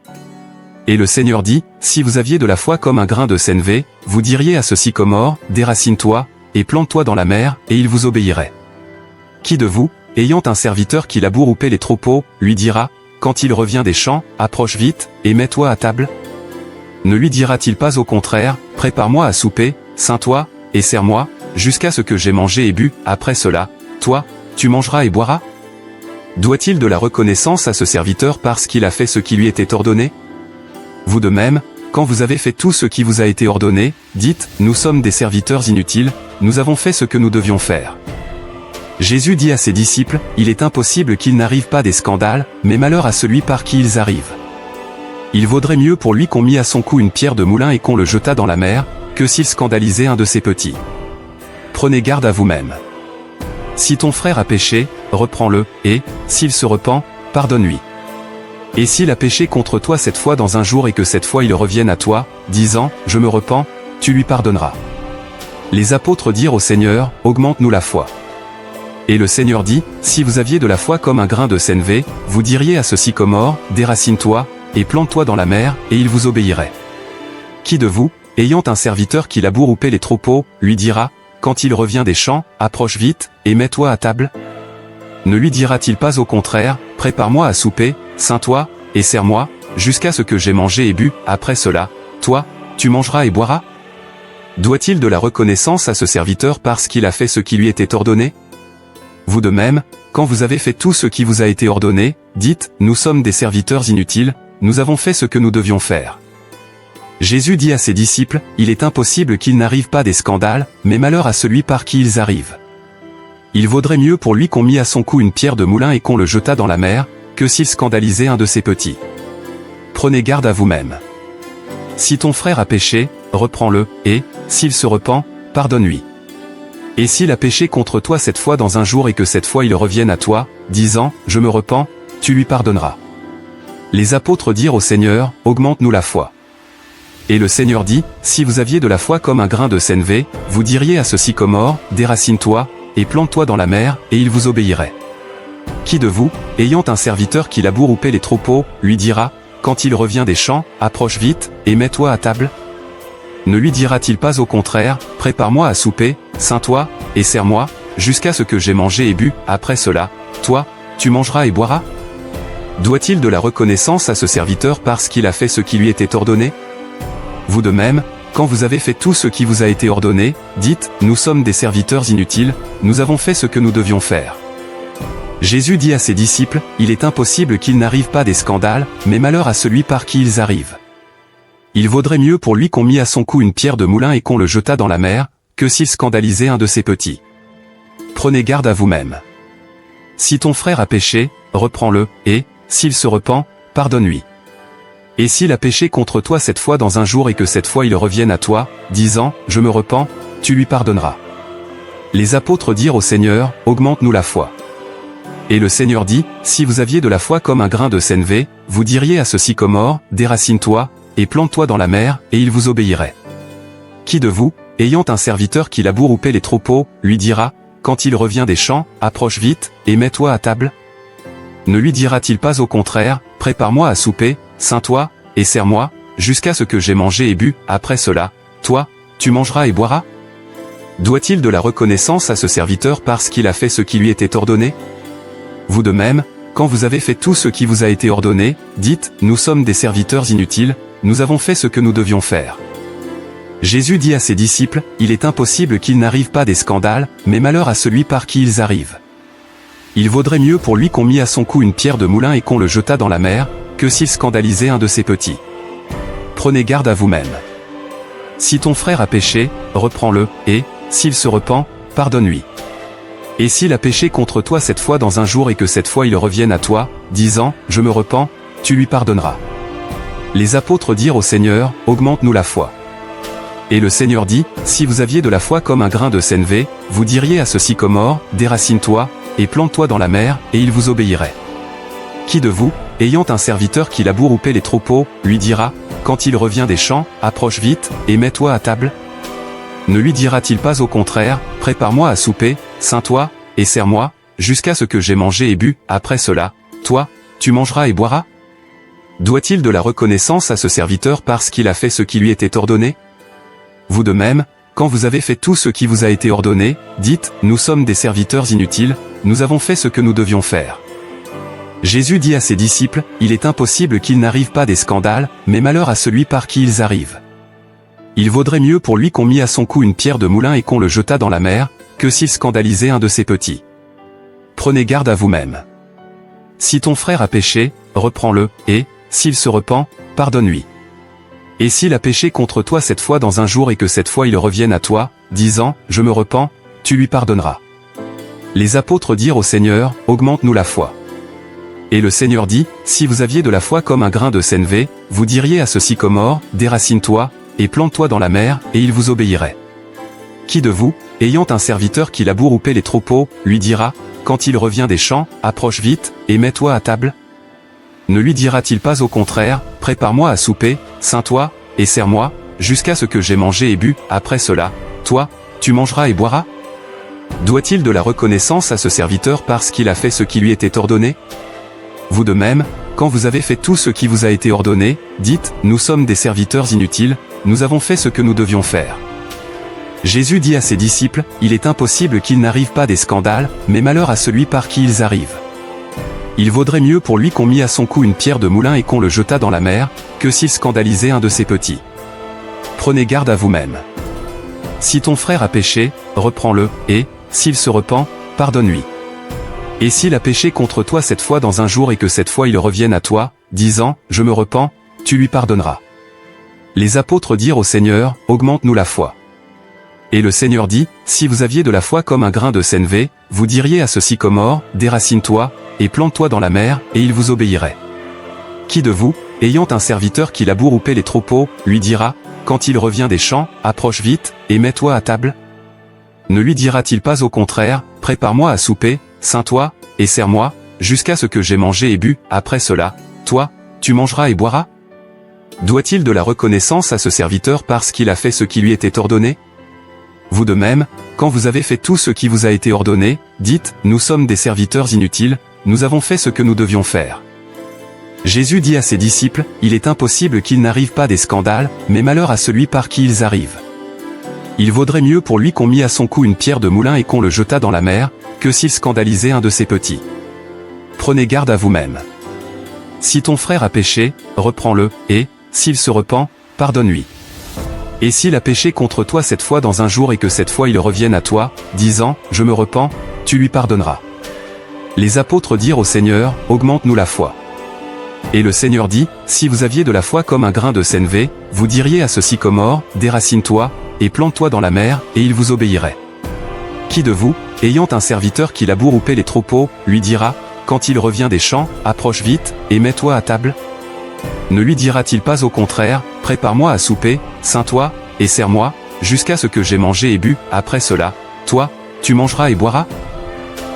Speaker 1: Et le Seigneur dit, si vous aviez de la foi comme un grain de sénévé, vous diriez à ce sycomore, déracine-toi, et plante-toi dans la mer, et il vous obéirait. Qui de vous, ayant un serviteur qui laboure ou paie les troupeaux, lui dira, quand il revient des champs, approche vite, et mets-toi à table? Ne lui dira-t-il pas au contraire, prépare-moi à souper, ceins-toi, et sers-moi, jusqu'à ce que j'aie mangé et bu, après cela, toi, tu mangeras et boiras? Doit-il de la reconnaissance à ce serviteur parce qu'il a fait ce qui lui était ordonné? Vous de même, quand vous avez fait tout ce qui vous a été ordonné, dites, nous sommes des serviteurs inutiles, nous avons fait ce que nous devions faire. Jésus dit à ses disciples, il est impossible qu'il n'arrive pas des scandales, mais malheur à celui par qui ils arrivent. Il vaudrait mieux pour lui qu'on mit à son cou une pierre de moulin et qu'on le jetât dans la mer, que s'il scandalisait un de ses petits. Prenez garde à vous-même. Si ton frère a péché, reprends-le, et, s'il se repent, pardonne-lui. Et s'il a péché contre toi 7 fois dans un jour et que 7 fois il revienne à toi, disant, je me repens, tu lui pardonneras. Les apôtres dirent au Seigneur, augmente-nous la foi. Et le Seigneur dit, si vous aviez de la foi comme un grain de sénévé, vous diriez à ce sycomore, déracine-toi, et plante-toi dans la mer, et il vous obéirait. Qui de vous, ayant un serviteur qui laboure ou paie les troupeaux, lui dira, quand il revient des champs, approche vite, et mets-toi à table? Ne lui dira-t-il pas au contraire, prépare-moi à souper, ceins-toi, et sers-moi, jusqu'à ce que j'aie mangé et bu, après cela, toi, tu mangeras et boiras? Doit-il de la reconnaissance à ce serviteur parce qu'il a fait ce qui lui était ordonné? Vous de même, quand vous avez fait tout ce qui vous a été ordonné, dites, nous sommes des serviteurs inutiles, nous avons fait ce que nous devions faire. Jésus dit à ses disciples, il est impossible qu'il n'arrive pas des scandales, mais malheur à celui par qui ils arrivent. Il vaudrait mieux pour lui qu'on mit à son cou une pierre de moulin et qu'on le jetât dans la mer, que s'il scandalisait un de ses petits. Prenez garde à vous-même. Si ton frère a péché, reprends-le, et, s'il se repent, pardonne-lui. Et s'il a péché contre toi 7 fois dans un jour et que 7 fois il revienne à toi, disant, je me repens, tu lui pardonneras. Les apôtres dirent au Seigneur, augmente-nous la foi. Et le Seigneur dit, si vous aviez de la foi comme un grain de sénévé, vous diriez à ce sycomore, déracine-toi, et plante-toi dans la mer, et il vous obéirait. Qui de vous, ayant un serviteur qui laboure ou paie les troupeaux, lui dira, quand il revient des champs, approche vite, et mets-toi à table? Ne lui dira-t-il pas au contraire, prépare-moi à souper, ceins-toi, et sers-moi, jusqu'à ce que j'aie mangé et bu, après cela, toi, tu mangeras et boiras? Doit-il de la reconnaissance à ce serviteur parce qu'il a fait ce qui lui était ordonné? Vous de même, quand vous avez fait tout ce qui vous a été ordonné, dites, nous sommes des serviteurs inutiles, nous avons fait ce que nous devions faire. Jésus dit à ses disciples, il est impossible qu'il n'arrive pas des scandales, mais malheur à celui par qui ils arrivent. Il vaudrait mieux pour lui qu'on mit à son cou une pierre de moulin et qu'on le jetât dans la mer, que s'il scandalisait un de ses petits. Prenez garde à vous-même. Si ton frère a péché, reprends-le, et, s'il se repent, pardonne-lui. Et s'il a péché contre toi 7 fois dans un jour et que 7 fois il revienne à toi, disant, je me repens, tu lui pardonneras. Les apôtres dirent au Seigneur, augmente-nous la foi. Et le Seigneur dit, si vous aviez de la foi comme un grain de sénévé, vous diriez à ce sycomore, déracine-toi, et plante-toi dans la mer, et il vous obéirait. Qui de vous, ayant un serviteur qui laboure ou paie les troupeaux, lui dira, quand il revient des champs, approche vite, et mets-toi à table? Ne lui dira-t-il pas au contraire, prépare-moi à souper, ceins-toi, et sers-moi, jusqu'à ce que j'aie mangé et bu, après cela, toi, tu mangeras et boiras? Doit-il de la reconnaissance à ce serviteur parce qu'il a fait ce qui lui était ordonné? Vous de même, quand vous avez fait tout ce qui vous a été ordonné, dites, nous sommes des serviteurs inutiles, nous avons fait ce que nous devions faire. Jésus dit à ses disciples, il est impossible qu'il n'arrive pas des scandales, mais malheur à celui par qui ils arrivent. Il vaudrait mieux pour lui qu'on mit à son cou une pierre de moulin et qu'on le jetât dans la mer, que s'il scandalisait un de ses petits. Prenez garde à vous-même. Si ton frère a péché, reprends-le, et, s'il se repent, pardonne-lui. Et s'il a péché contre toi 7 fois dans un jour et que 7 fois il revienne à toi, disant, je me repens, tu lui pardonneras. Les apôtres dirent au Seigneur, augmente-nous la foi. Et le Seigneur dit, si vous aviez de la foi comme un grain de sénévé, vous diriez à ce sycomore, déracine-toi, et plante-toi dans la mer, et il vous obéirait. Qui de vous, ayant un serviteur qui laboure ou paie les troupeaux, lui dira, quand il revient des champs, approche vite, et mets-toi à table? Ne lui dira-t-il pas au contraire, prépare-moi à souper, ceins-toi, et sers-moi, jusqu'à ce que j'aie mangé et bu, après cela, toi, tu mangeras et boiras? Doit-il de la reconnaissance à ce serviteur parce qu'il a fait ce qui lui était ordonné? Vous de même, quand vous avez fait tout ce qui vous a été ordonné, dites, nous sommes des serviteurs inutiles, nous avons fait ce que nous devions faire. Jésus dit à ses disciples, il est impossible qu'il n'arrive pas des scandales, mais malheur à celui par qui ils arrivent. Il vaudrait mieux pour lui qu'on mit à son cou une pierre de moulin et qu'on le jetât dans la mer, que s'il scandalisait un de ses petits. Prenez garde à vous-même. Si ton frère a péché, reprends-le, et, s'il se repent, pardonne-lui. Et s'il a péché contre toi 7 fois dans un jour et que 7 fois il revienne à toi, disant, je me repens, tu lui pardonneras. Les apôtres dirent au Seigneur, augmente-nous la foi. Et le Seigneur dit, si vous aviez de la foi comme un grain de sénévé, vous diriez à ce sycomore, déracine-toi, et plante-toi dans la mer, et il vous obéirait. Qui de vous, ayant un serviteur qui laboure ou paie les troupeaux, lui dira, quand il revient des champs, approche vite, et mets-toi à table? Ne lui dira-t-il pas au contraire, prépare-moi à souper, ceins-toi, et sers-moi, jusqu'à ce que j'aie mangé et bu, après cela, toi, tu mangeras et boiras? Doit-il de la reconnaissance à ce serviteur parce qu'il a fait ce qui lui était ordonné? Vous de même, quand vous avez fait tout ce qui vous a été ordonné, dites, nous sommes des serviteurs inutiles, nous avons fait ce que nous devions faire. Jésus dit à ses disciples, il est impossible qu'il n'arrive pas des scandales, mais malheur à celui par qui ils arrivent. Il vaudrait mieux pour lui qu'on mit à son cou une pierre de moulin et qu'on le jetât dans la mer, que s'il scandalisait un de ses petits. Prenez garde à vous-même. Si ton frère a péché, reprends-le, et, s'il se repent, pardonne-lui. Et s'il a péché contre toi 7 fois dans un jour et que cette fois il revienne à toi, disant, je me repens, tu lui pardonneras. Les apôtres dirent au Seigneur, augmente-nous la foi. Et le Seigneur dit, si vous aviez de la foi comme un grain de sénévé, vous diriez à ce sycomore, déracine-toi, et plante-toi dans la mer, et il vous obéirait. Qui de vous, ayant un serviteur qui laboure ou paie les troupeaux, lui dira, quand il revient des champs, approche vite, et mets-toi à table? Ne lui dira-t-il pas au contraire, prépare-moi à souper, ceins-toi, et sers-moi, jusqu'à ce que j'aie mangé et bu, après cela, toi, tu mangeras et boiras? Doit-il de la reconnaissance à ce serviteur parce qu'il a fait ce qui lui était ordonné? Vous de même, quand vous avez fait tout ce qui vous a été ordonné, dites, nous sommes des serviteurs inutiles, nous avons fait ce que nous devions faire. Jésus dit à ses disciples, il est impossible qu'il n'arrive pas des scandales, mais malheur à celui par qui ils arrivent. Il vaudrait mieux pour lui qu'on mit à son cou une pierre de moulin et qu'on le jetât dans la mer, que s'il scandalisait un de ses petits. Prenez garde à vous-même. Si ton frère a péché, reprends-le, et, s'il se repent, pardonne-lui. Et s'il a péché contre toi 7 fois dans un jour et que cette fois il revienne à toi, disant, je me repens, tu lui pardonneras. Les apôtres dirent au Seigneur, augmente-nous la foi. Et le Seigneur dit, si vous aviez de la foi comme un grain de sénévé, vous diriez à ce sycomore, déracine-toi, et plante-toi dans la mer, et il vous obéirait. Qui de vous, ayant un serviteur qui laboure ou paie les troupeaux, lui dira, quand il revient des champs, approche vite, et mets-toi à table? Ne lui dira-t-il pas au contraire, prépare-moi à souper, ceins-toi, et sers-moi, jusqu'à ce que j'aie mangé et bu, après cela, toi, tu mangeras et boiras?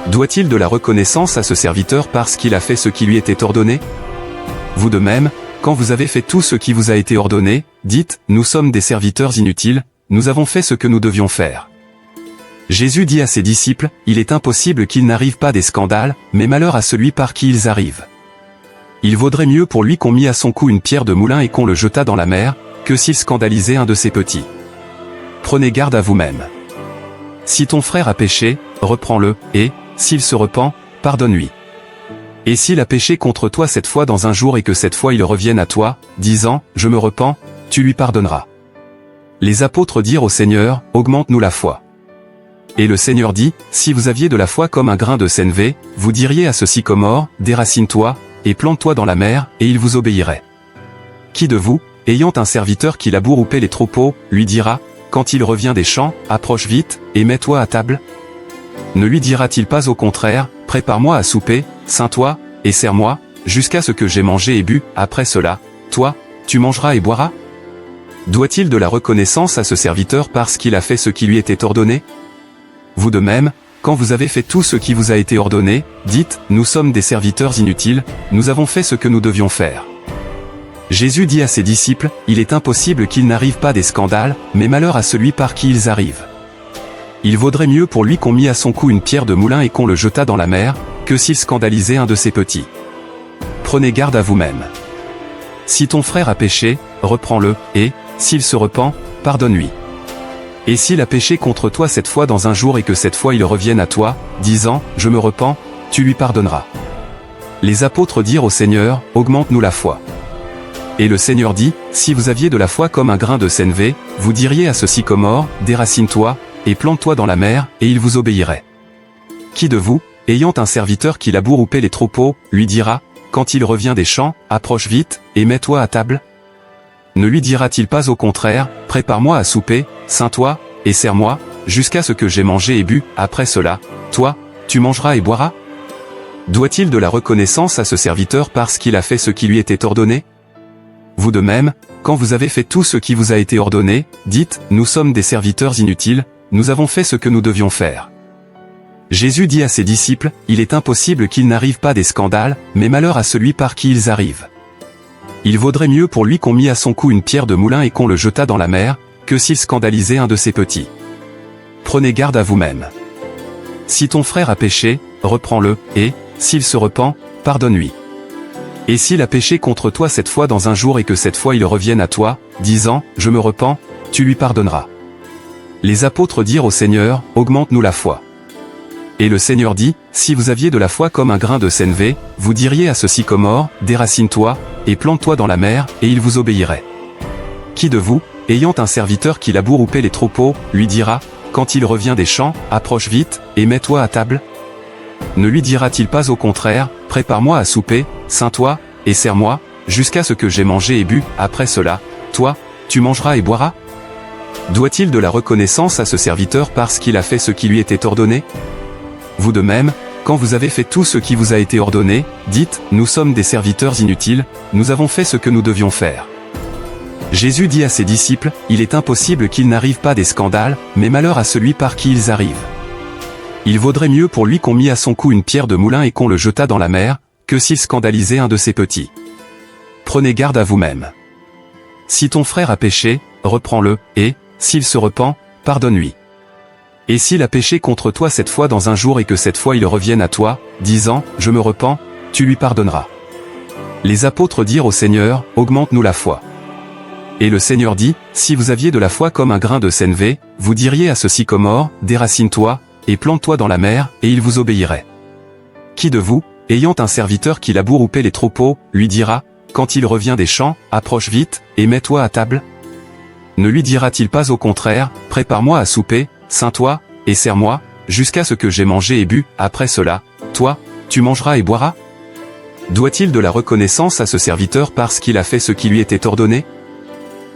Speaker 1: Doit-il de la reconnaissance à ce serviteur parce qu'il a fait ce qui lui était ordonné? Vous de même, quand vous avez fait tout ce qui vous a été ordonné, dites, nous sommes des serviteurs inutiles, nous avons fait ce que nous devions faire. Jésus dit à ses disciples, il est impossible qu'il n'arrive pas des scandales, mais malheur à celui par qui ils arrivent. Il vaudrait mieux pour lui qu'on mit à son cou une pierre de moulin et qu'on le jetât dans la mer, que s'il scandalisait un de ses petits. Prenez garde à vous-même. Si ton frère a péché, reprends-le, et, s'il se repent, pardonne-lui. Et s'il a péché contre toi 7 fois dans un jour et que cette fois il revienne à toi, disant, je me repens, tu lui pardonneras. Les apôtres dirent au Seigneur, augmente-nous la foi. Et le Seigneur dit, si vous aviez de la foi comme un grain de sénévé, vous diriez à ce sycomore, déracine-toi, et plante-toi dans la mer, et il vous obéirait. Qui de vous, ayant un serviteur qui laboure ou paie les troupeaux, lui dira, quand il revient des champs, approche vite, et mets-toi à table? Ne lui dira-t-il pas au contraire, prépare-moi à souper, ceins-toi, et sers-moi, jusqu'à ce que j'aie mangé et bu, après cela, toi, tu mangeras et boiras? Doit-il de la reconnaissance à ce serviteur parce qu'il a fait ce qui lui était ordonné? Vous de même, quand vous avez fait tout ce qui vous a été ordonné, dites, nous sommes des serviteurs inutiles, nous avons fait ce que nous devions faire. Jésus dit à ses disciples, il est impossible qu'il n'arrive pas des scandales, mais malheur à celui par qui ils arrivent. Il vaudrait mieux pour lui qu'on mit à son cou une pierre de moulin et qu'on le jetât dans la mer, que s'il scandalisait un de ses petits. Prenez garde à vous-même. Si ton frère a péché, reprends-le, et, s'il se repent, pardonne-lui. Et s'il a péché contre toi 7 fois dans un jour et que cette fois il revienne à toi, disant, je me repens, tu lui pardonneras. Les apôtres dirent au Seigneur, augmente-nous la foi. Et le Seigneur dit, si vous aviez de la foi comme un grain de sénévé, vous diriez à ce sycomore, déracine-toi, et plante-toi dans la mer, et il vous obéirait. Qui de vous, ayant un serviteur qui laboure ou paie les troupeaux, lui dira, quand il revient des champs, approche vite, et mets-toi à table? Ne lui dira-t-il pas au contraire, prépare-moi à souper, ceins-toi, et sers-moi, jusqu'à ce que j'aie mangé et bu, après cela, toi, tu mangeras et boiras? Doit-il de la reconnaissance à ce serviteur parce qu'il a fait ce qui lui était ordonné? Vous de même, quand vous avez fait tout ce qui vous a été ordonné, dites, nous sommes des serviteurs inutiles, nous avons fait ce que nous devions faire. Jésus dit à ses disciples, il est impossible qu'il n'arrive pas des scandales, mais malheur à celui par qui ils arrivent. Il vaudrait mieux pour lui qu'on mit à son cou une pierre de moulin et qu'on le jetât dans la mer, que s'il scandalisait un de ses petits. Prenez garde à vous-même. Si ton frère a péché, reprends-le, et, s'il se repent, pardonne-lui. Et s'il a péché contre toi cette fois dans un jour et que cette fois il revienne à toi, disant, je me repens, tu lui pardonneras. Les apôtres dirent au Seigneur, augmente-nous la foi. Et le Seigneur dit, si vous aviez de la foi comme un grain de sénévé, vous diriez à ce sycomore, déracine-toi, et plante-toi dans la mer, et il vous obéirait. Qui de vous, ayant un serviteur qui laboure ou paie les troupeaux, lui dira, quand il revient des champs, approche vite, et mets-toi à table? Ne lui dira-t-il pas au contraire, prépare-moi à souper, ceins-toi, et sers-moi, jusqu'à ce que j'aie mangé et bu, après cela, toi, tu mangeras et boiras? Doit-il de la reconnaissance à ce serviteur parce qu'il a fait ce qui lui était ordonné? Vous de même, quand vous avez fait tout ce qui vous a été ordonné, dites, nous sommes des serviteurs inutiles, nous avons fait ce que nous devions faire. Jésus dit à ses disciples, il est impossible qu'il n'arrive pas des scandales, mais malheur à celui par qui ils arrivent. Il vaudrait mieux pour lui qu'on mit à son cou une pierre de moulin et qu'on le jetât dans la mer, que s'il scandalisait un de ses petits. Prenez garde à vous-même. Si ton frère a péché, reprends-le, et, s'il se repent, pardonne-lui. Et s'il a péché contre toi cette fois dans un jour et que cette fois il revienne à toi, disant, je me repens, tu lui pardonneras. Les apôtres dirent au Seigneur, augmente-nous la foi. Et le Seigneur dit, si vous aviez de la foi comme un grain de sénévé, vous diriez à ce sycomore, déracine-toi, et plante-toi dans la mer, et il vous obéirait. Qui de vous, ayant un serviteur qui laboure ou paie les troupeaux, lui dira, quand il revient des champs, approche vite, et mets-toi à table? Ne lui dira-t-il pas au contraire, prépare-moi à souper, ceins-toi, et sers-moi, jusqu'à ce que j'aie mangé et bu, après cela, toi, tu mangeras et boiras? Doit-il de la reconnaissance à ce serviteur parce qu'il a fait ce qui lui était ordonné?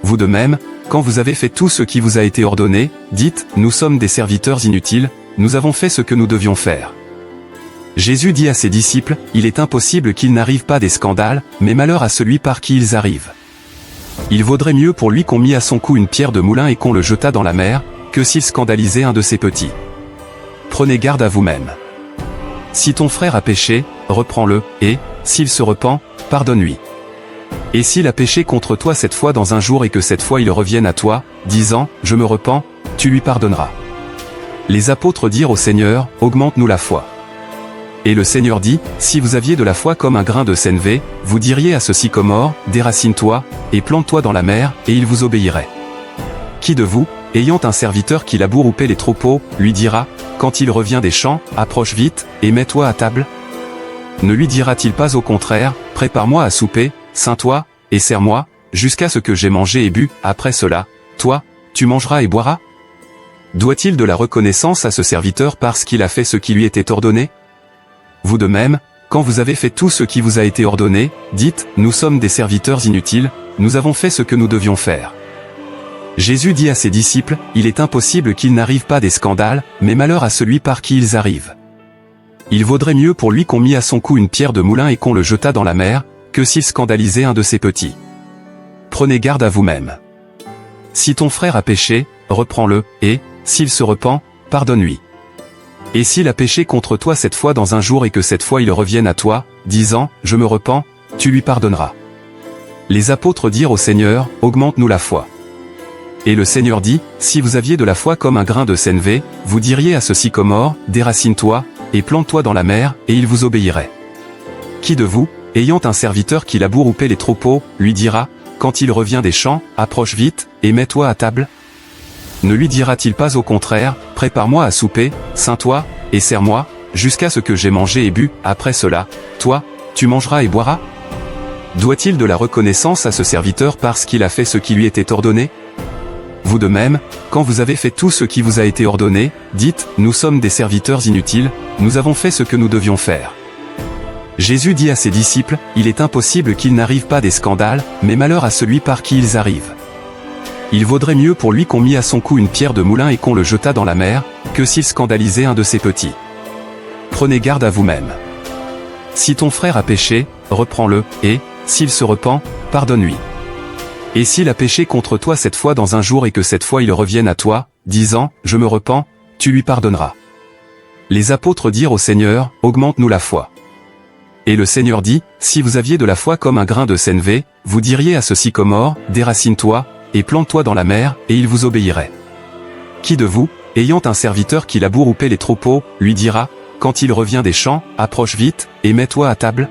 Speaker 1: Vous de même, quand vous avez fait tout ce qui vous a été ordonné, dites, nous sommes des serviteurs inutiles, nous avons fait ce que nous devions faire. Jésus dit à ses disciples, il est impossible qu'il n'arrive pas des scandales, mais malheur à celui par qui ils arrivent. Il vaudrait mieux pour lui qu'on mit à son cou une pierre de moulin et qu'on le jetât dans la mer, que s'il scandalisait un de ses petits. Prenez garde à vous-même. Si ton frère a péché, reprends-le, et, s'il se repent, pardonne-lui. Et s'il a péché contre toi cette fois dans un jour et que cette fois il revienne à toi, disant, je me repens, tu lui pardonneras. Les apôtres dirent au Seigneur, augmente-nous la foi. Et le Seigneur dit, si vous aviez de la foi comme un grain de sénévé, vous diriez à ce sycomore, déracine-toi, et plante-toi dans la mer, et il vous obéirait. Qui de vous, ayant un serviteur qui laboure ou paie les troupeaux, lui dira, quand il revient des champs, approche vite, et mets-toi à table? Ne lui dira-t-il pas au contraire, prépare-moi à souper, ceins-toi, et sers-moi, jusqu'à ce que j'aie mangé et bu, après cela, toi, tu mangeras et boiras? Doit-il de la reconnaissance à ce serviteur parce qu'il a fait ce qui lui était ordonné? Vous de même, quand vous avez fait tout ce qui vous a été ordonné, dites, nous sommes des serviteurs inutiles, nous avons fait ce que nous devions faire. Jésus dit à ses disciples, il est impossible qu'il n'arrive pas des scandales, mais malheur à celui par qui ils arrivent. Il vaudrait mieux pour lui qu'on mit à son cou une pierre de moulin et qu'on le jetât dans la mer, que s'il scandalisait un de ses petits. Prenez garde à vous-même. Si ton frère a péché, reprends-le, et, s'il se repent, pardonne-lui. Et s'il a péché contre toi cette fois dans un jour et que cette fois il revienne à toi, disant, je me repens, tu lui pardonneras. Les apôtres dirent au Seigneur, augmente-nous la foi. Et le Seigneur dit, si vous aviez de la foi comme un grain de sénévé, vous diriez à ce sycomore, déracine-toi, et plante-toi dans la mer, et il vous obéirait. Qui de vous, ayant un serviteur qui laboure ou paie les troupeaux, lui dira, quand il revient des champs, approche vite, et mets-toi à table? Ne lui dira-t-il pas au contraire, prépare-moi à souper, ceins-toi, et sers-moi, jusqu'à ce que j'aie mangé et bu, après cela, toi, tu mangeras et boiras? Doit-il de la reconnaissance à ce serviteur parce qu'il a fait ce qui lui était ordonné? Vous de même, quand vous avez fait tout ce qui vous a été ordonné, dites, nous sommes des serviteurs inutiles, nous avons fait ce que nous devions faire. Jésus dit à ses disciples, il est impossible qu'il n'arrive pas des scandales, mais malheur à celui par qui ils arrivent. Il vaudrait mieux pour lui qu'on mit à son cou une pierre de moulin et qu'on le jetât dans la mer, que s'il scandalisait un de ses petits. Prenez garde à vous-même. Si ton frère a péché, reprends-le, et, s'il se repent, pardonne-lui. Et s'il a péché contre toi cette fois dans un jour et que cette fois il revienne à toi, disant, je me repens, tu lui pardonneras. Les apôtres dirent au Seigneur, augmente-nous la foi. Et le Seigneur dit, si vous aviez de la foi comme un grain de sénévé, vous diriez à ce sycomore, déracine-toi, et plante-toi dans la mer, et il vous obéirait. Qui de vous, ayant un serviteur qui laboure ou paie les troupeaux, lui dira, quand il revient des champs, approche vite, et mets-toi à table?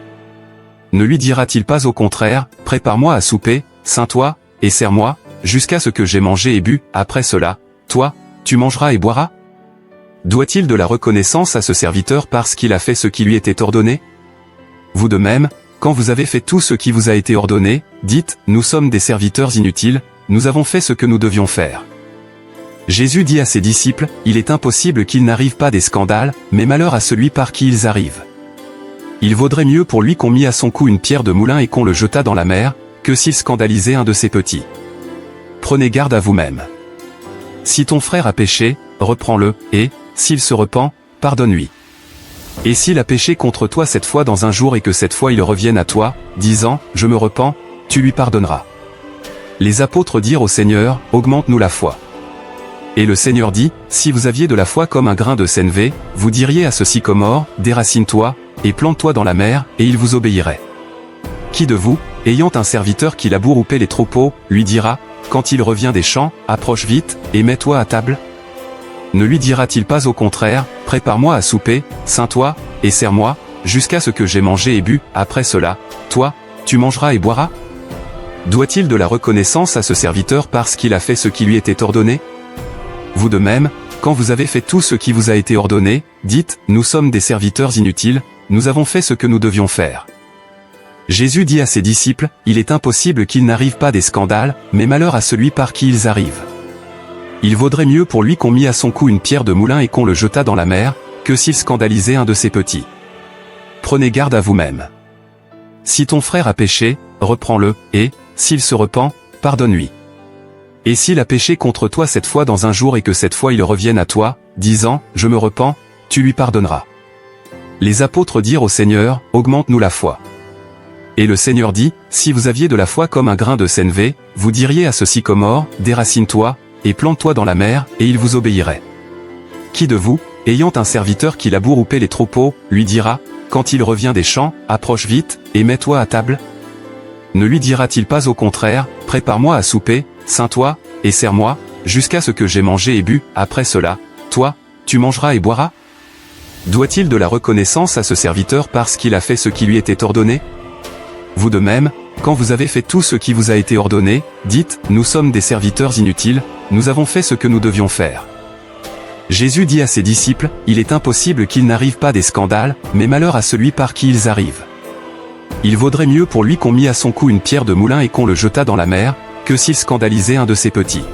Speaker 1: Ne lui dira-t-il pas au contraire, prépare-moi à souper, ceins-toi, et sers-moi, jusqu'à ce que j'aie mangé et bu, après cela, toi, tu mangeras et boiras? Doit-il de la reconnaissance à ce serviteur parce qu'il a fait ce qui lui était ordonné? Vous de même, quand vous avez fait tout ce qui vous a été ordonné, dites, nous sommes des serviteurs inutiles, nous avons fait ce que nous devions faire. Jésus dit à ses disciples, il est impossible qu'il n'arrive pas des scandales, mais malheur à celui par qui ils arrivent. Il vaudrait mieux pour lui qu'on mit à son cou une pierre de moulin et qu'on le jetât dans la mer, que s'il scandalisait un de ses petits. Prenez garde à vous-même. Si ton frère a péché, reprends-le, et, s'il se repent, pardonne-lui. Et s'il a péché contre toi cette fois dans un jour et que cette fois il revienne à toi, disant, je me repens, tu lui pardonneras. Les apôtres dirent au Seigneur, augmente-nous la foi. Et le Seigneur dit, si vous aviez de la foi comme un grain de sénévé, vous diriez à ce sycomore, déracine-toi, et plante-toi dans la mer, et il vous obéirait. Qui de vous, ayant un serviteur qui laboure ou paie les troupeaux, lui dira, quand il revient des champs, approche vite, et mets-toi à table? Ne lui dira-t-il pas au contraire, prépare-moi à souper, ceins-toi, et sers-moi, jusqu'à ce que j'aie mangé et bu, après cela, toi, tu mangeras et boiras? Doit-il de la reconnaissance à ce serviteur parce qu'il a fait ce qui lui était ordonné? Vous de même, quand vous avez fait tout ce qui vous a été ordonné, dites, nous sommes des serviteurs inutiles, nous avons fait ce que nous devions faire. Jésus dit à ses disciples, il est impossible qu'il n'arrive pas des scandales, mais malheur à celui par qui ils arrivent. Il vaudrait mieux pour lui qu'on mit à son cou une pierre de moulin et qu'on le jetât dans la mer, que s'il scandalisait un de ses petits. Prenez garde à vous-même. Si ton frère a péché, reprends-le, et, s'il se repent, pardonne-lui. Et s'il a péché contre toi cette fois dans un jour et que cette fois il revienne à toi, disant, je me repens, tu lui pardonneras. Les apôtres dirent au Seigneur, augmente-nous la foi. Et le Seigneur dit, si vous aviez de la foi comme un grain de sénévé, vous diriez à ce sycomore, déracine-toi, et plante-toi dans la mer, et il vous obéirait. Qui de vous, ayant un serviteur qui laboure ou paie les troupeaux, lui dira, quand il revient des champs, approche vite, et mets-toi à table? Ne lui dira-t-il pas au contraire, prépare-moi à souper, ceins-toi, et sers-moi, jusqu'à ce que j'aie mangé et bu, après cela, toi, tu mangeras et boiras? Doit-il de la reconnaissance à ce serviteur parce qu'il a fait ce qui lui était ordonné? Vous de même, quand vous avez fait tout ce qui vous a été ordonné, dites, nous sommes des serviteurs inutiles, nous avons fait ce que nous devions faire. Jésus dit à ses disciples, il est impossible qu'il n'arrive pas des scandales, mais malheur à celui par qui ils arrivent. Il vaudrait mieux pour lui qu'on mit à son cou une pierre de moulin et qu'on le jetât dans la mer, que s'il scandalisait un de ses petits.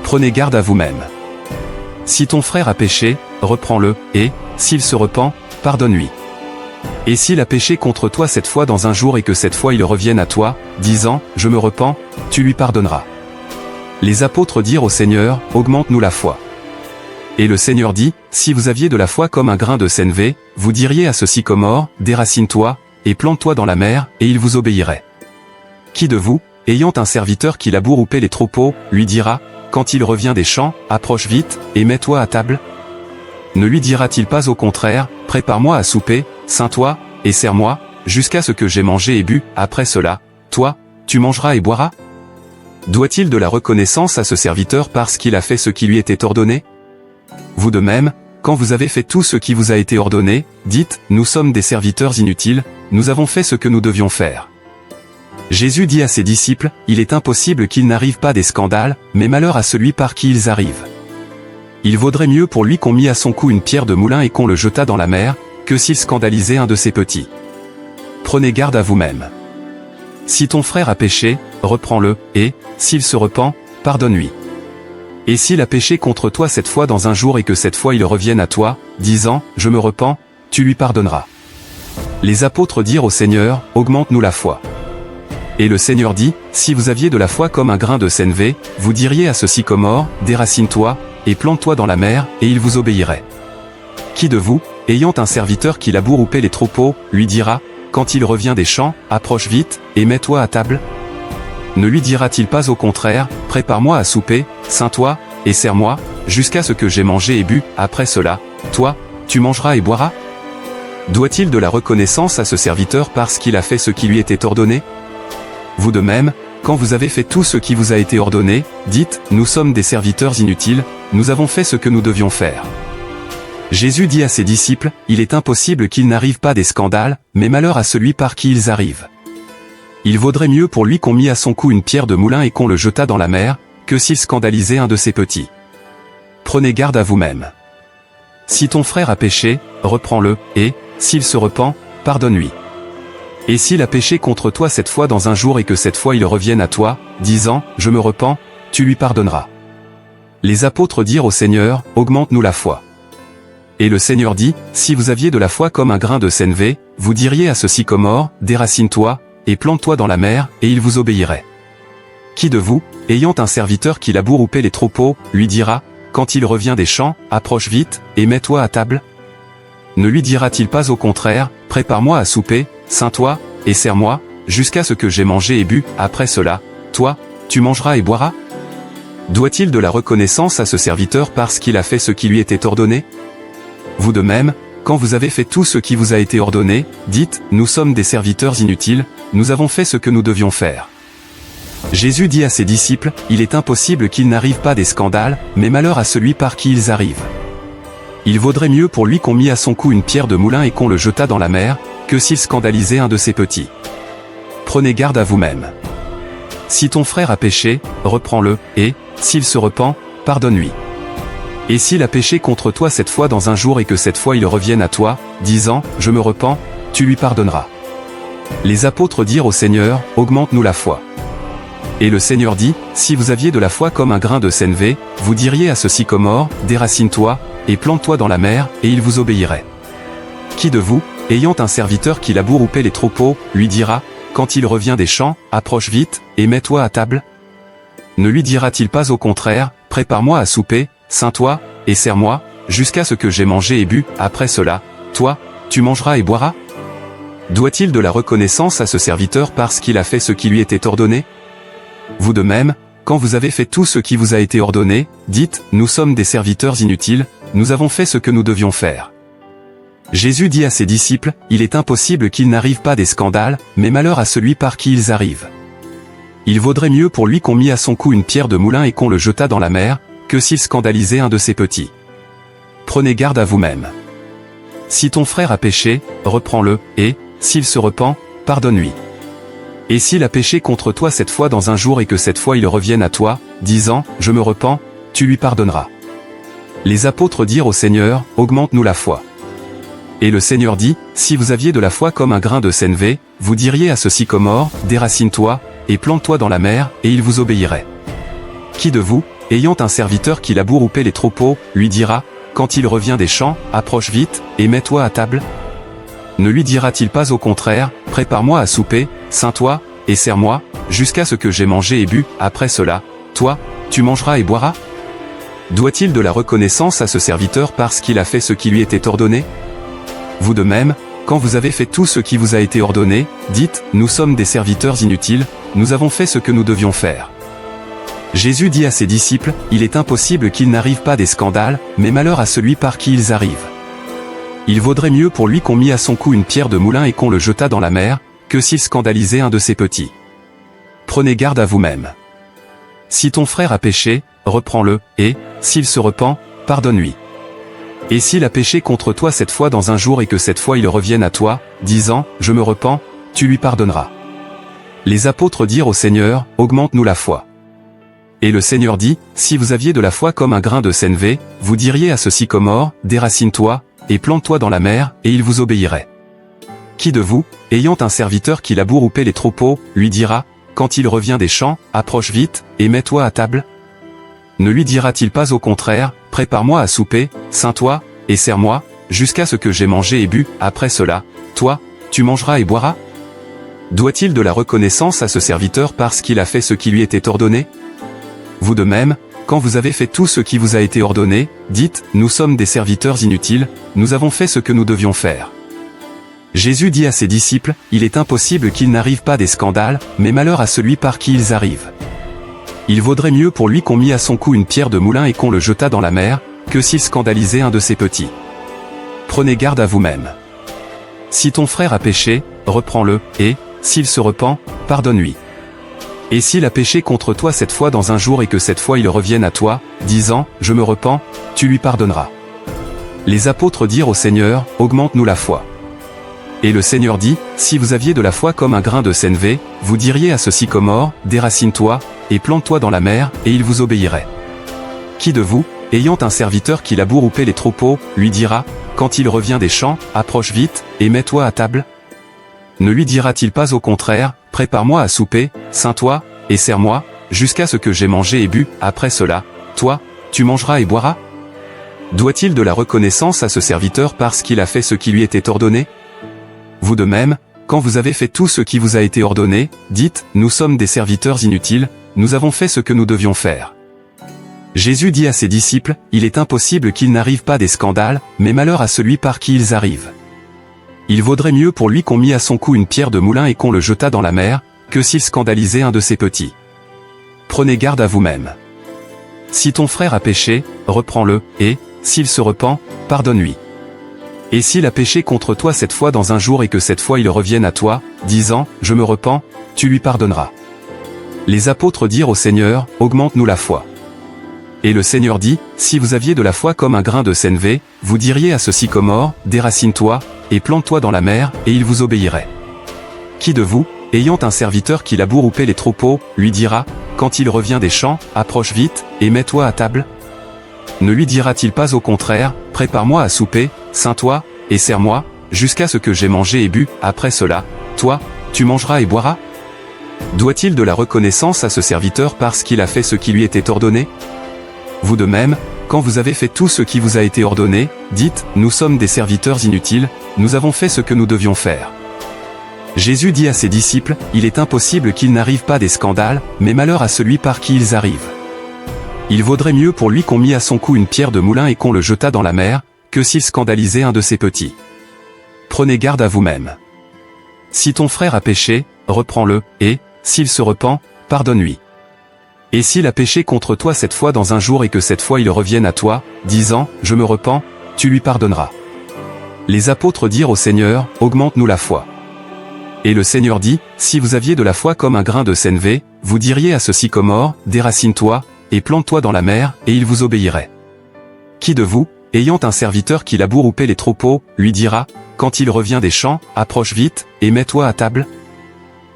Speaker 1: Prenez garde à vous-même. Si ton frère a péché, reprends-le, et, s'il se repent, pardonne-lui. Et s'il a péché contre toi cette fois dans un jour et que cette fois il revienne à toi, disant, je me repens, tu lui pardonneras. Les apôtres dirent au Seigneur, augmente-nous la foi. Et le Seigneur dit, si vous aviez de la foi comme un grain de sénévé, vous diriez à ce sycomore, déracine-toi, et plante-toi dans la mer, et il vous obéirait. Qui de vous, ayant un serviteur qui laboure ou paie les troupeaux, lui dira, quand il revient des champs, approche vite, et mets-toi à table? Ne lui dira-t-il pas au contraire, prépare-moi à souper, ceins-toi, et sers-moi, jusqu'à ce que j'aie mangé et bu, après cela, toi, tu mangeras et boiras? Doit-il de la reconnaissance à ce serviteur parce qu'il a fait ce qui lui était ordonné? Vous de même, quand vous avez fait tout ce qui vous a été ordonné, dites, nous sommes des serviteurs inutiles, nous avons fait ce que nous devions faire. Jésus dit à ses disciples, il est impossible qu'il n'arrive pas des scandales, mais malheur à celui par qui ils arrivent. Il vaudrait mieux pour lui qu'on mit à son cou une pierre de moulin et qu'on le jetât dans la mer, que s'il scandalisait un de ses petits. Prenez garde à vous-même. Si ton frère a péché, reprends-le, et, s'il se repent, pardonne-lui. Et s'il a péché contre toi cette fois dans un jour et que cette fois il revienne à toi, disant, je me repens, tu lui pardonneras. Les apôtres dirent au Seigneur, augmente-nous la foi. Et le Seigneur dit, si vous aviez de la foi comme un grain de sénévé, vous diriez à ce sycomore, déracine-toi, et plante-toi dans la mer, et il vous obéirait. Qui de vous, ayant un serviteur qui laboure ou paie les troupeaux, lui dira, quand il revient des champs, approche vite, et mets-toi à table? Ne lui dira-t-il pas au contraire, prépare-moi à souper, ceins-toi, et sers-moi, jusqu'à ce que j'aie mangé et bu, après cela, toi, tu mangeras et boiras? Doit-il de la reconnaissance à ce serviteur parce qu'il a fait ce qui lui était ordonné? Vous de même, quand vous avez fait tout ce qui vous a été ordonné, dites, nous sommes des serviteurs inutiles, nous avons fait ce que nous devions faire. Jésus dit à ses disciples, il est impossible qu'il n'arrive pas des scandales, mais malheur à celui par qui ils arrivent. Il vaudrait mieux pour lui qu'on mit à son cou une pierre de moulin et qu'on le jetât dans la mer, que s'il scandalisait un de ses petits. Prenez garde à vous-même. Si ton frère a péché, reprends-le, et, s'il se repent, pardonne-lui. Et s'il a péché contre toi cette fois dans un jour et que cette fois il revienne à toi, disant, je me repens, tu lui pardonneras. Les apôtres dirent au Seigneur, augmente-nous la foi. Et le Seigneur dit, si vous aviez de la foi comme un grain de sénévé, vous diriez à ce sycomore, déracine-toi, et plante-toi dans la mer, et il vous obéirait. Qui de vous, ayant un serviteur qui laboure ou paie les troupeaux, lui dira, quand il revient des champs, approche vite, et mets-toi à table? Ne lui dira-t-il pas au contraire, prépare-moi à souper, ceins-toi, et sers-moi, jusqu'à ce que j'aie mangé et bu, après cela, toi, tu mangeras et boiras? Doit-il de la reconnaissance à ce serviteur parce qu'il a fait ce qui lui était ordonné? Vous de même, quand vous avez fait tout ce qui vous a été ordonné, dites, nous sommes des serviteurs inutiles, nous avons fait ce que nous devions faire. Jésus dit à ses disciples, il est impossible qu'il n'arrive pas des scandales, mais malheur à celui par qui ils arrivent. Il vaudrait mieux pour lui qu'on mit à son cou une pierre de moulin et qu'on le jetât dans la mer, que s'il scandalisait un de ses petits. Prenez garde à vous-même. Si ton frère a péché, reprends-le, et, s'il se repent, pardonne-lui. Et s'il a péché contre toi cette fois dans un jour et que cette fois il revienne à toi, disant, je me repens, tu lui pardonneras. Les apôtres dirent au Seigneur, augmente-nous la foi. Et le Seigneur dit, si vous aviez de la foi comme un grain de sénévé, vous diriez à ce sycomore, déracine-toi, et plante-toi dans la mer, et il vous obéirait. Qui de vous, ayant un serviteur qui laboure ou paie les troupeaux, lui dira, quand il revient des champs, approche vite, et mets-toi à table? Ne lui dira-t-il pas au contraire, prépare-moi à souper, ceins-toi, et sers-moi, jusqu'à ce que j'aie mangé et bu, après cela, toi, tu mangeras et boiras? Doit-il de la reconnaissance à ce serviteur parce qu'il a fait ce qui lui était ordonné? Vous de même, quand vous avez fait tout ce qui vous a été ordonné, dites, nous sommes des serviteurs inutiles, nous avons fait ce que nous devions faire. Jésus dit à ses disciples, il est impossible qu'il n'arrive pas des scandales, mais malheur à celui par qui ils arrivent. Il vaudrait mieux pour lui qu'on mit à son cou une pierre de moulin et qu'on le jetât dans la mer, que s'il scandalisait un de ses petits. Prenez garde à vous-même. Si ton frère a péché, reprends-le, et, s'il se repent, pardonne-lui. Et s'il a péché contre toi cette fois dans un jour et que cette fois il revienne à toi, disant, je me repens, tu lui pardonneras. Les apôtres dirent au Seigneur, augmente-nous la foi. Et le Seigneur dit, si vous aviez de la foi comme un grain de sénévé, vous diriez à ce sycomore, déracine-toi, et plante-toi dans la mer, et il vous obéirait. Qui de vous, ayant un serviteur qui laboure ou paie les troupeaux, lui dira, quand il revient des champs, approche vite, et mets-toi à table? Ne lui dira-t-il pas au contraire, prépare-moi à souper, ceins-toi, et sers-moi, jusqu'à ce que j'aie mangé et bu, après cela, toi, tu mangeras et boiras? Doit-il de la reconnaissance à ce serviteur parce qu'il a fait ce qui lui était ordonné? Vous de même, quand vous avez fait tout ce qui vous a été ordonné, dites, nous sommes des serviteurs inutiles, nous avons fait ce que nous devions faire. Jésus dit à ses disciples, il est impossible qu'il n'arrive pas des scandales, mais malheur à celui par qui ils arrivent. Il vaudrait mieux pour lui qu'on mit à son cou une pierre de moulin et qu'on le jetât dans la mer, que s'il scandalisait un de ses petits. Prenez garde à vous-même. Si ton frère a péché, reprends-le, et, s'il se repent, pardonne-lui. Et s'il a péché contre toi cette fois dans un jour et que cette fois il revienne à toi, disant, je me repens, tu lui pardonneras. Les apôtres dirent au Seigneur, augmente-nous la foi. Et le Seigneur dit, si vous aviez de la foi comme un grain de sénévé, vous diriez à ce sycomore, déracine-toi, et plante-toi dans la mer, et il vous obéirait. Qui de vous, ayant un serviteur qui laboure ou paie les troupeaux, lui dira, quand il revient des champs, approche vite, et mets-toi à table? Ne lui dira-t-il pas au contraire, prépare-moi à souper, ceins-toi, et sers-moi, jusqu'à ce que j'aie mangé et bu, après cela, toi, tu mangeras et boiras? Doit-il de la reconnaissance à ce serviteur parce qu'il a fait ce qui lui était ordonné? Vous de même, quand vous avez fait tout ce qui vous a été ordonné, dites, nous sommes des serviteurs inutiles, nous avons fait ce que nous devions faire. Jésus dit à ses disciples, il est impossible qu'il n'arrive pas des scandales, mais malheur à celui par qui ils arrivent. Il vaudrait mieux pour lui qu'on mit à son cou une pierre de moulin et qu'on le jetât dans la mer, que s'il scandalisait un de ses petits. Prenez garde à vous-même. Si ton frère a péché, reprends-le, et, s'il se repent, pardonne-lui. Et s'il a péché contre toi 7 fois dans un jour et que 7 fois il revienne à toi, disant, je me repens, tu lui pardonneras. Les apôtres dirent au Seigneur, augmente-nous la foi. Et le Seigneur dit, si vous aviez de la foi comme un grain de sénévé, vous diriez à ce sycomore, déracine-toi, et plante-toi dans la mer, et il vous obéirait. Qui de vous, ayant un serviteur qui laboure ou paie les troupeaux, lui dira, quand il revient des champs, approche vite, et mets-toi à table? Ne lui dira-t-il pas au contraire, prépare-moi à souper, ceins-toi, et sers-moi, jusqu'à ce que j'aie mangé et bu, après cela, toi, tu mangeras et boiras? Doit-il de la reconnaissance à ce serviteur parce qu'il a fait ce qui lui était ordonné? Vous de même, quand vous avez fait tout ce qui vous a été ordonné, dites, nous sommes des serviteurs inutiles, nous avons fait ce que nous devions faire. Jésus dit à ses disciples, il est impossible qu'il n'arrive pas des scandales, mais malheur à celui par qui ils arrivent. Il vaudrait mieux pour lui qu'on mit à son cou une pierre de moulin et qu'on le jetât dans la mer, que s'il scandalisait un de ses petits. Prenez garde à vous-même. Si ton frère a péché, reprends-le, et, s'il se repent, pardonne-lui. Et s'il a péché contre toi 7 fois dans un jour et que 7 fois il revienne à toi, disant, je me repens, tu lui pardonneras. Les apôtres dirent au Seigneur, augmente-nous la foi. Et le Seigneur dit, si vous aviez de la foi comme un grain de sénévé, vous diriez à ce sycomore, déracine-toi, et plante-toi dans la mer, et il vous obéirait. Qui de vous, ayant un serviteur qui laboure ou paie les troupeaux, lui dira, quand il revient des champs, approche vite, et mets-toi à table? Ne lui dira-t-il pas au contraire, prépare-moi à souper, ceins-toi, et sers-moi, jusqu'à ce que j'aie mangé et bu, après cela, toi, tu mangeras et boiras? Doit-il de la reconnaissance à ce serviteur parce qu'il a fait ce qui lui était ordonné? Vous de même, quand vous avez fait tout ce qui vous a été ordonné, dites, nous sommes des serviteurs inutiles, nous avons fait ce que nous devions faire. Jésus dit à ses disciples, il est impossible qu'il n'arrive pas des scandales, mais malheur à celui par qui ils arrivent. Il vaudrait mieux pour lui qu'on mit à son cou une pierre de moulin et qu'on le jetât dans la mer, que s'il scandalisait un de ses petits. Prenez garde à vous-même. Si ton frère a péché, reprends-le, et, s'il se repent, pardonne-lui. Et s'il a péché contre toi 7 fois dans un jour et que 7 fois il revienne à toi, disant, je me repens, tu lui pardonneras. Les apôtres dirent au Seigneur, augmente-nous la foi. Et le Seigneur dit, si vous aviez de la foi comme un grain de sénévé, vous diriez à ce sycomore, déracine-toi, et plante-toi dans la mer, et il vous obéirait. Qui de vous, ayant un serviteur qui laboure ou paie les troupeaux, lui dira, quand il revient des champs, approche vite, et mets-toi à table?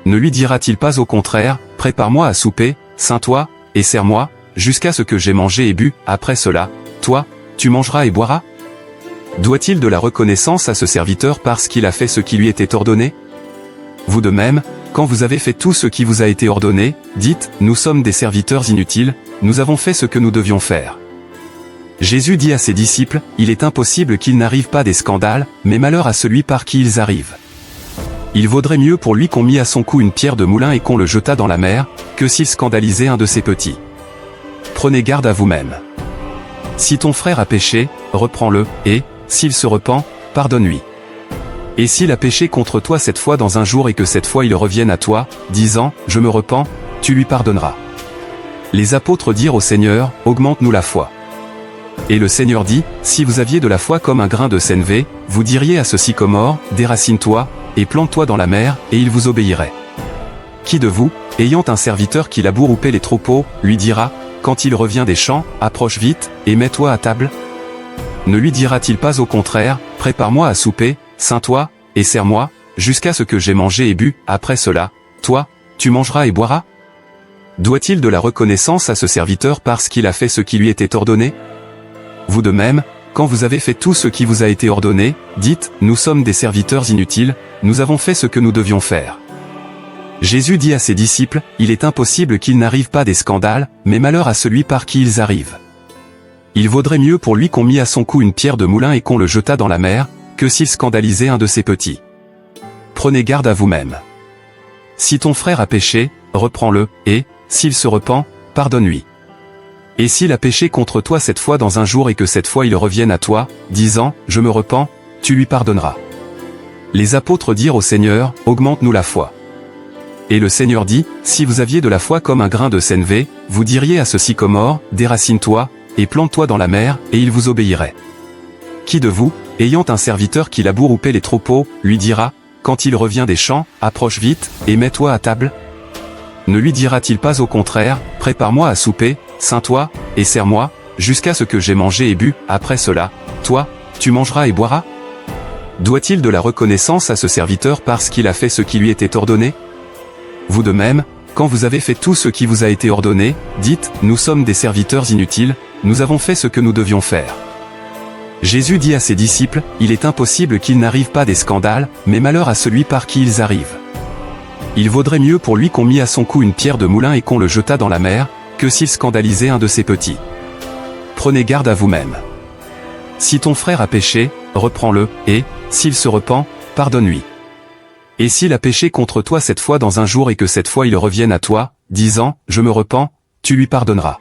Speaker 1: Ne lui dira-t-il pas au contraire, prépare-moi à souper, ceins-toi, et sers-moi, jusqu'à ce que j'aie mangé et bu, après cela, toi, tu mangeras et boiras? Doit-il de la reconnaissance à ce serviteur parce qu'il a fait ce qui lui était ordonné? Vous de même, quand vous avez fait tout ce qui vous a été ordonné, dites, nous sommes des serviteurs inutiles, nous avons fait ce que nous devions faire. Jésus dit à ses disciples, il est impossible qu'il n'arrive pas des scandales, mais malheur à celui par qui ils arrivent. Il vaudrait mieux pour lui qu'on mit à son cou une pierre de moulin et qu'on le jetât dans la mer, que s'il scandalisait un de ses petits. Prenez garde à vous-même. Si ton frère a péché, reprends-le, et, s'il se repent, pardonne-lui. Et s'il a péché contre toi 7 fois dans un jour et que 7 fois il revienne à toi, disant, je me repens, tu lui pardonneras. Les apôtres dirent au Seigneur, augmente-nous la foi. Et le Seigneur dit, si vous aviez de la foi comme un grain de sénévé, vous diriez à ce sycomore, déracine-toi, et plante-toi dans la mer, et il vous obéirait. Qui de vous, ayant un serviteur qui laboure ou paie les troupeaux, lui dira, quand il revient des champs, approche vite, et mets-toi à table? Ne lui dira-t-il pas au contraire, prépare-moi à souper, ceins-toi, et sers-moi, jusqu'à ce que j'aie mangé et bu, après cela, toi, tu mangeras et boiras? Doit-il de la reconnaissance à ce serviteur parce qu'il a fait ce qui lui était ordonné? Vous de même, quand vous avez fait tout ce qui vous a été ordonné, dites, nous sommes des serviteurs inutiles, nous avons fait ce que nous devions faire. Jésus dit à ses disciples, il est impossible qu'il n'arrive pas des scandales, mais malheur à celui par qui ils arrivent. Il vaudrait mieux pour lui qu'on mit à son cou une pierre de moulin et qu'on le jetât dans la mer, que s'il scandalisait un de ses petits. Prenez garde à vous-même. Si ton frère a péché, reprends-le, et, s'il se repent, pardonne-lui. Et s'il a péché contre toi 7 fois dans un jour et que 7 fois il revienne à toi, disant, je me repens, tu lui pardonneras. Les apôtres dirent au Seigneur, augmente-nous la foi. Et le Seigneur dit, si vous aviez de la foi comme un grain de sénévé, vous diriez à ce sycomore, déracine-toi, et plante-toi dans la mer, et il vous obéirait. Qui de vous, ayant un serviteur qui laboure ou paie les troupeaux, lui dira, quand il revient des champs, approche vite, et mets-toi à table? Ne lui dira-t-il pas au contraire, prépare-moi à souper, ceins-toi, et sers-moi, jusqu'à ce que j'aie mangé et bu, après cela, toi, tu mangeras et boiras? Doit-il de la reconnaissance à ce serviteur parce qu'il a fait ce qui lui était ordonné? Vous de même, quand vous avez fait tout ce qui vous a été ordonné, dites, nous sommes des serviteurs inutiles, nous avons fait ce que nous devions faire. Jésus dit à ses disciples, il est impossible qu'il n'arrive pas des scandales, mais malheur à celui par qui ils arrivent. Il vaudrait mieux pour lui qu'on mit à son cou une pierre de moulin et qu'on le jetât dans la mer, que s'il scandalisait un de ses petits. Prenez garde à vous-même. Si ton frère a péché, reprends-le, et, s'il se repent, pardonne-lui. Et s'il a péché contre toi cette fois dans un jour et que cette fois il revienne à toi, disant, je me repens, tu lui pardonneras.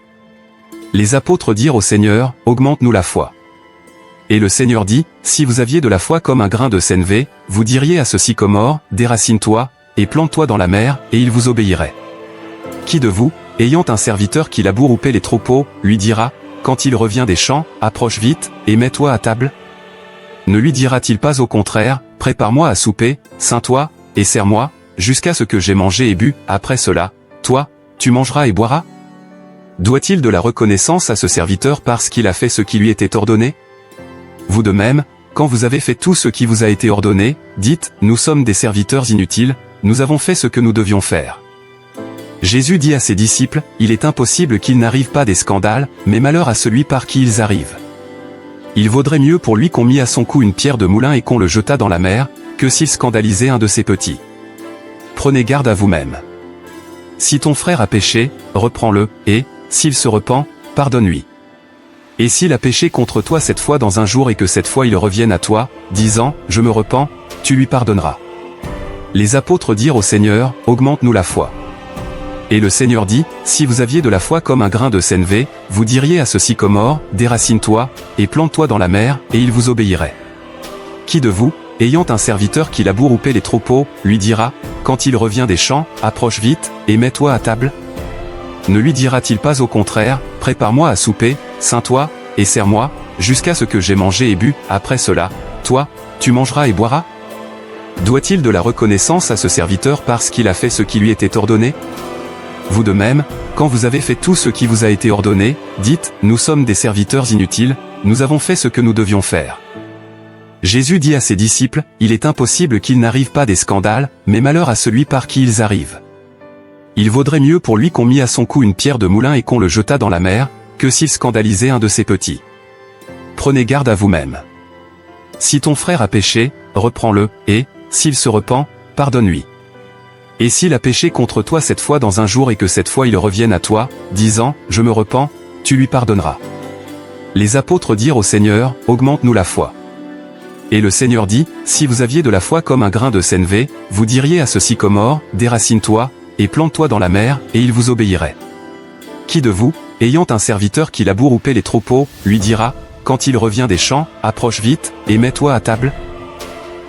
Speaker 1: Les apôtres dirent au Seigneur, augmente-nous la foi. Et le Seigneur dit, si vous aviez de la foi comme un grain de sénévé, vous diriez à ce sycomore, déracine-toi, et plante-toi dans la mer, et il vous obéirait. Qui de vous, ayant un serviteur qui laboure ou paie les troupeaux, lui dira, quand il revient des champs, approche vite, et mets-toi à table? Ne lui dira-t-il pas au contraire, prépare-moi à souper, ceins-toi, et sers-moi, jusqu'à ce que j'aie mangé et bu, après cela, toi, tu mangeras et boiras? Doit-il de la reconnaissance à ce serviteur parce qu'il a fait ce qui lui était ordonné? Vous de même, quand vous avez fait tout ce qui vous a été ordonné, dites, nous sommes des serviteurs inutiles, nous avons fait ce que nous devions faire. Jésus dit à ses disciples, il est impossible qu'il n'arrive pas des scandales, mais malheur à celui par qui ils arrivent. Il vaudrait mieux pour lui qu'on mit à son cou une pierre de moulin et qu'on le jetât dans la mer, que s'il scandalisait un de ses petits. Prenez garde à vous-même. Si ton frère a péché, reprends-le, et, s'il se repent, pardonne-lui. Et s'il a péché contre toi cette fois dans un jour et que cette fois il revienne à toi, disant, je me repens, tu lui pardonneras. Les apôtres dirent au Seigneur, augmente-nous la foi. Et le Seigneur dit, si vous aviez de la foi comme un grain de sénévé, vous diriez à ce sycomore, déracine-toi, et plante-toi dans la mer, et il vous obéirait. Qui de vous, ayant un serviteur qui laboure ou paie les troupeaux, lui dira, quand il revient des champs, approche vite, et mets-toi à table? Ne lui dira-t-il pas au contraire, prépare-moi à souper, ceins-toi, et sers-moi, jusqu'à ce que j'aie mangé et bu, après cela, toi, tu mangeras et boiras? Doit-il de la reconnaissance à ce serviteur parce qu'il a fait ce qui lui était ordonné? Vous de même, quand vous avez fait tout ce qui vous a été ordonné, dites, nous sommes des serviteurs inutiles, nous avons fait ce que nous devions faire. Jésus dit à ses disciples, il est impossible qu'il n'arrive pas des scandales, mais malheur à celui par qui ils arrivent. Il vaudrait mieux pour lui qu'on mit à son cou une pierre de moulin et qu'on le jetât dans la mer, que s'il scandalisait un de ses petits. Prenez garde à vous-même. Si ton frère a péché, reprends-le, et, s'il se repent, pardonne-lui. Et s'il a péché contre toi cette fois dans un jour et que cette fois il revienne à toi, disant, je me repens, tu lui pardonneras. Les apôtres dirent au Seigneur, augmente-nous la foi. Et le Seigneur dit, si vous aviez de la foi comme un grain de sénévé, vous diriez à ce sycomore, déracine-toi, et plante-toi dans la mer, et il vous obéirait. Qui de vous, ayant un serviteur qui laboure ou paie les troupeaux, lui dira, quand il revient des champs, approche vite, et mets-toi à table?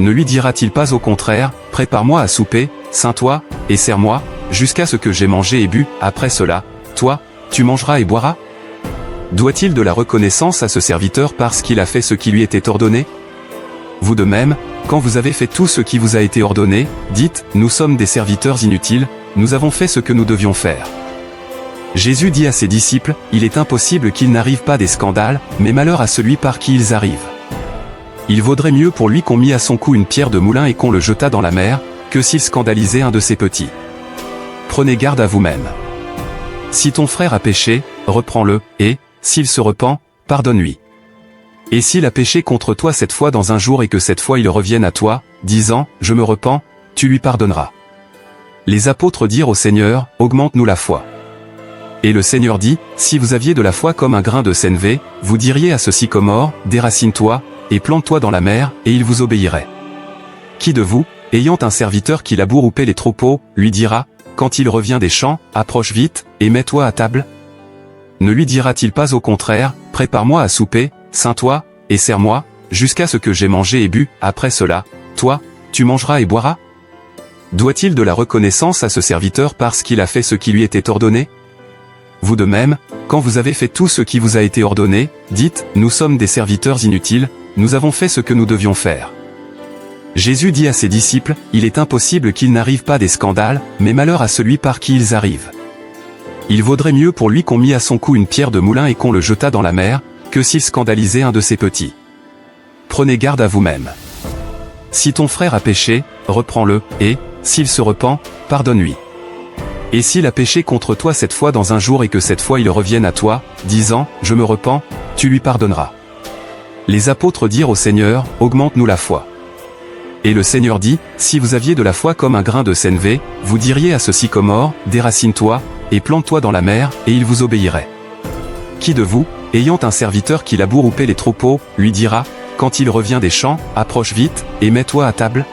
Speaker 1: Ne lui dira-t-il pas au contraire, prépare-moi à souper, ceins-toi, et sers-moi, jusqu'à ce que j'aie mangé et bu, après cela, toi, tu mangeras et boiras? Doit-il de la reconnaissance à ce serviteur parce qu'il a fait ce qui lui était ordonné? Vous de même, quand vous avez fait tout ce qui vous a été ordonné, dites, nous sommes des serviteurs inutiles, nous avons fait ce que nous devions faire. Jésus dit à ses disciples, il est impossible qu'il n'arrive pas des scandales, mais malheur à celui par qui ils arrivent. Il vaudrait mieux pour lui qu'on mit à son cou une pierre de moulin et qu'on le jetât dans la mer, que s'il scandalisait un de ses petits. Prenez garde à vous-même. Si ton frère a péché, reprends-le, et, s'il se repent, pardonne-lui. Et s'il a péché contre toi cette fois dans un jour et que cette fois il revienne à toi, disant, je me repens, tu lui pardonneras. Les apôtres dirent au Seigneur, augmente-nous la foi. Et le Seigneur dit, si vous aviez de la foi comme un grain de sénévé, vous diriez à ce sycomore, déracine-toi, et plante-toi dans la mer, et il vous obéirait. Qui de vous, ayant un serviteur qui laboure ou paie les troupeaux, lui dira, quand il revient des champs, approche vite, et mets-toi à table? Ne lui dira-t-il pas au contraire, prépare-moi à souper, ceins-toi, et sers-moi, jusqu'à ce que j'aie mangé et bu, après cela, toi, tu mangeras et boiras? Doit-il de la reconnaissance à ce serviteur parce qu'il a fait ce qui lui était ordonné? Vous de même, quand vous avez fait tout ce qui vous a été ordonné, dites, nous sommes des serviteurs inutiles, nous avons fait ce que nous devions faire. Jésus dit à ses disciples, il est impossible qu'il n'arrive pas des scandales, mais malheur à celui par qui ils arrivent. Il vaudrait mieux pour lui qu'on mit à son cou une pierre de moulin et qu'on le jetât dans la mer, que s'il scandalisait un de ses petits. Prenez garde à vous-même. Si ton frère a péché, reprends-le, et, s'il se repent, pardonne-lui. Et s'il a péché contre toi cette fois dans un jour et que cette fois il revienne à toi, disant, je me repens, tu lui pardonneras. Les apôtres dirent au Seigneur, augmente-nous la foi. Et le Seigneur dit, si vous aviez de la foi comme un grain de sénévé, vous diriez à ce sycomore, déracine-toi, et plante-toi dans la mer, et il vous obéirait. Qui de vous, ayant un serviteur qui laboure ou paie les troupeaux, lui dira, quand il revient des champs, approche vite, et mets-toi à table?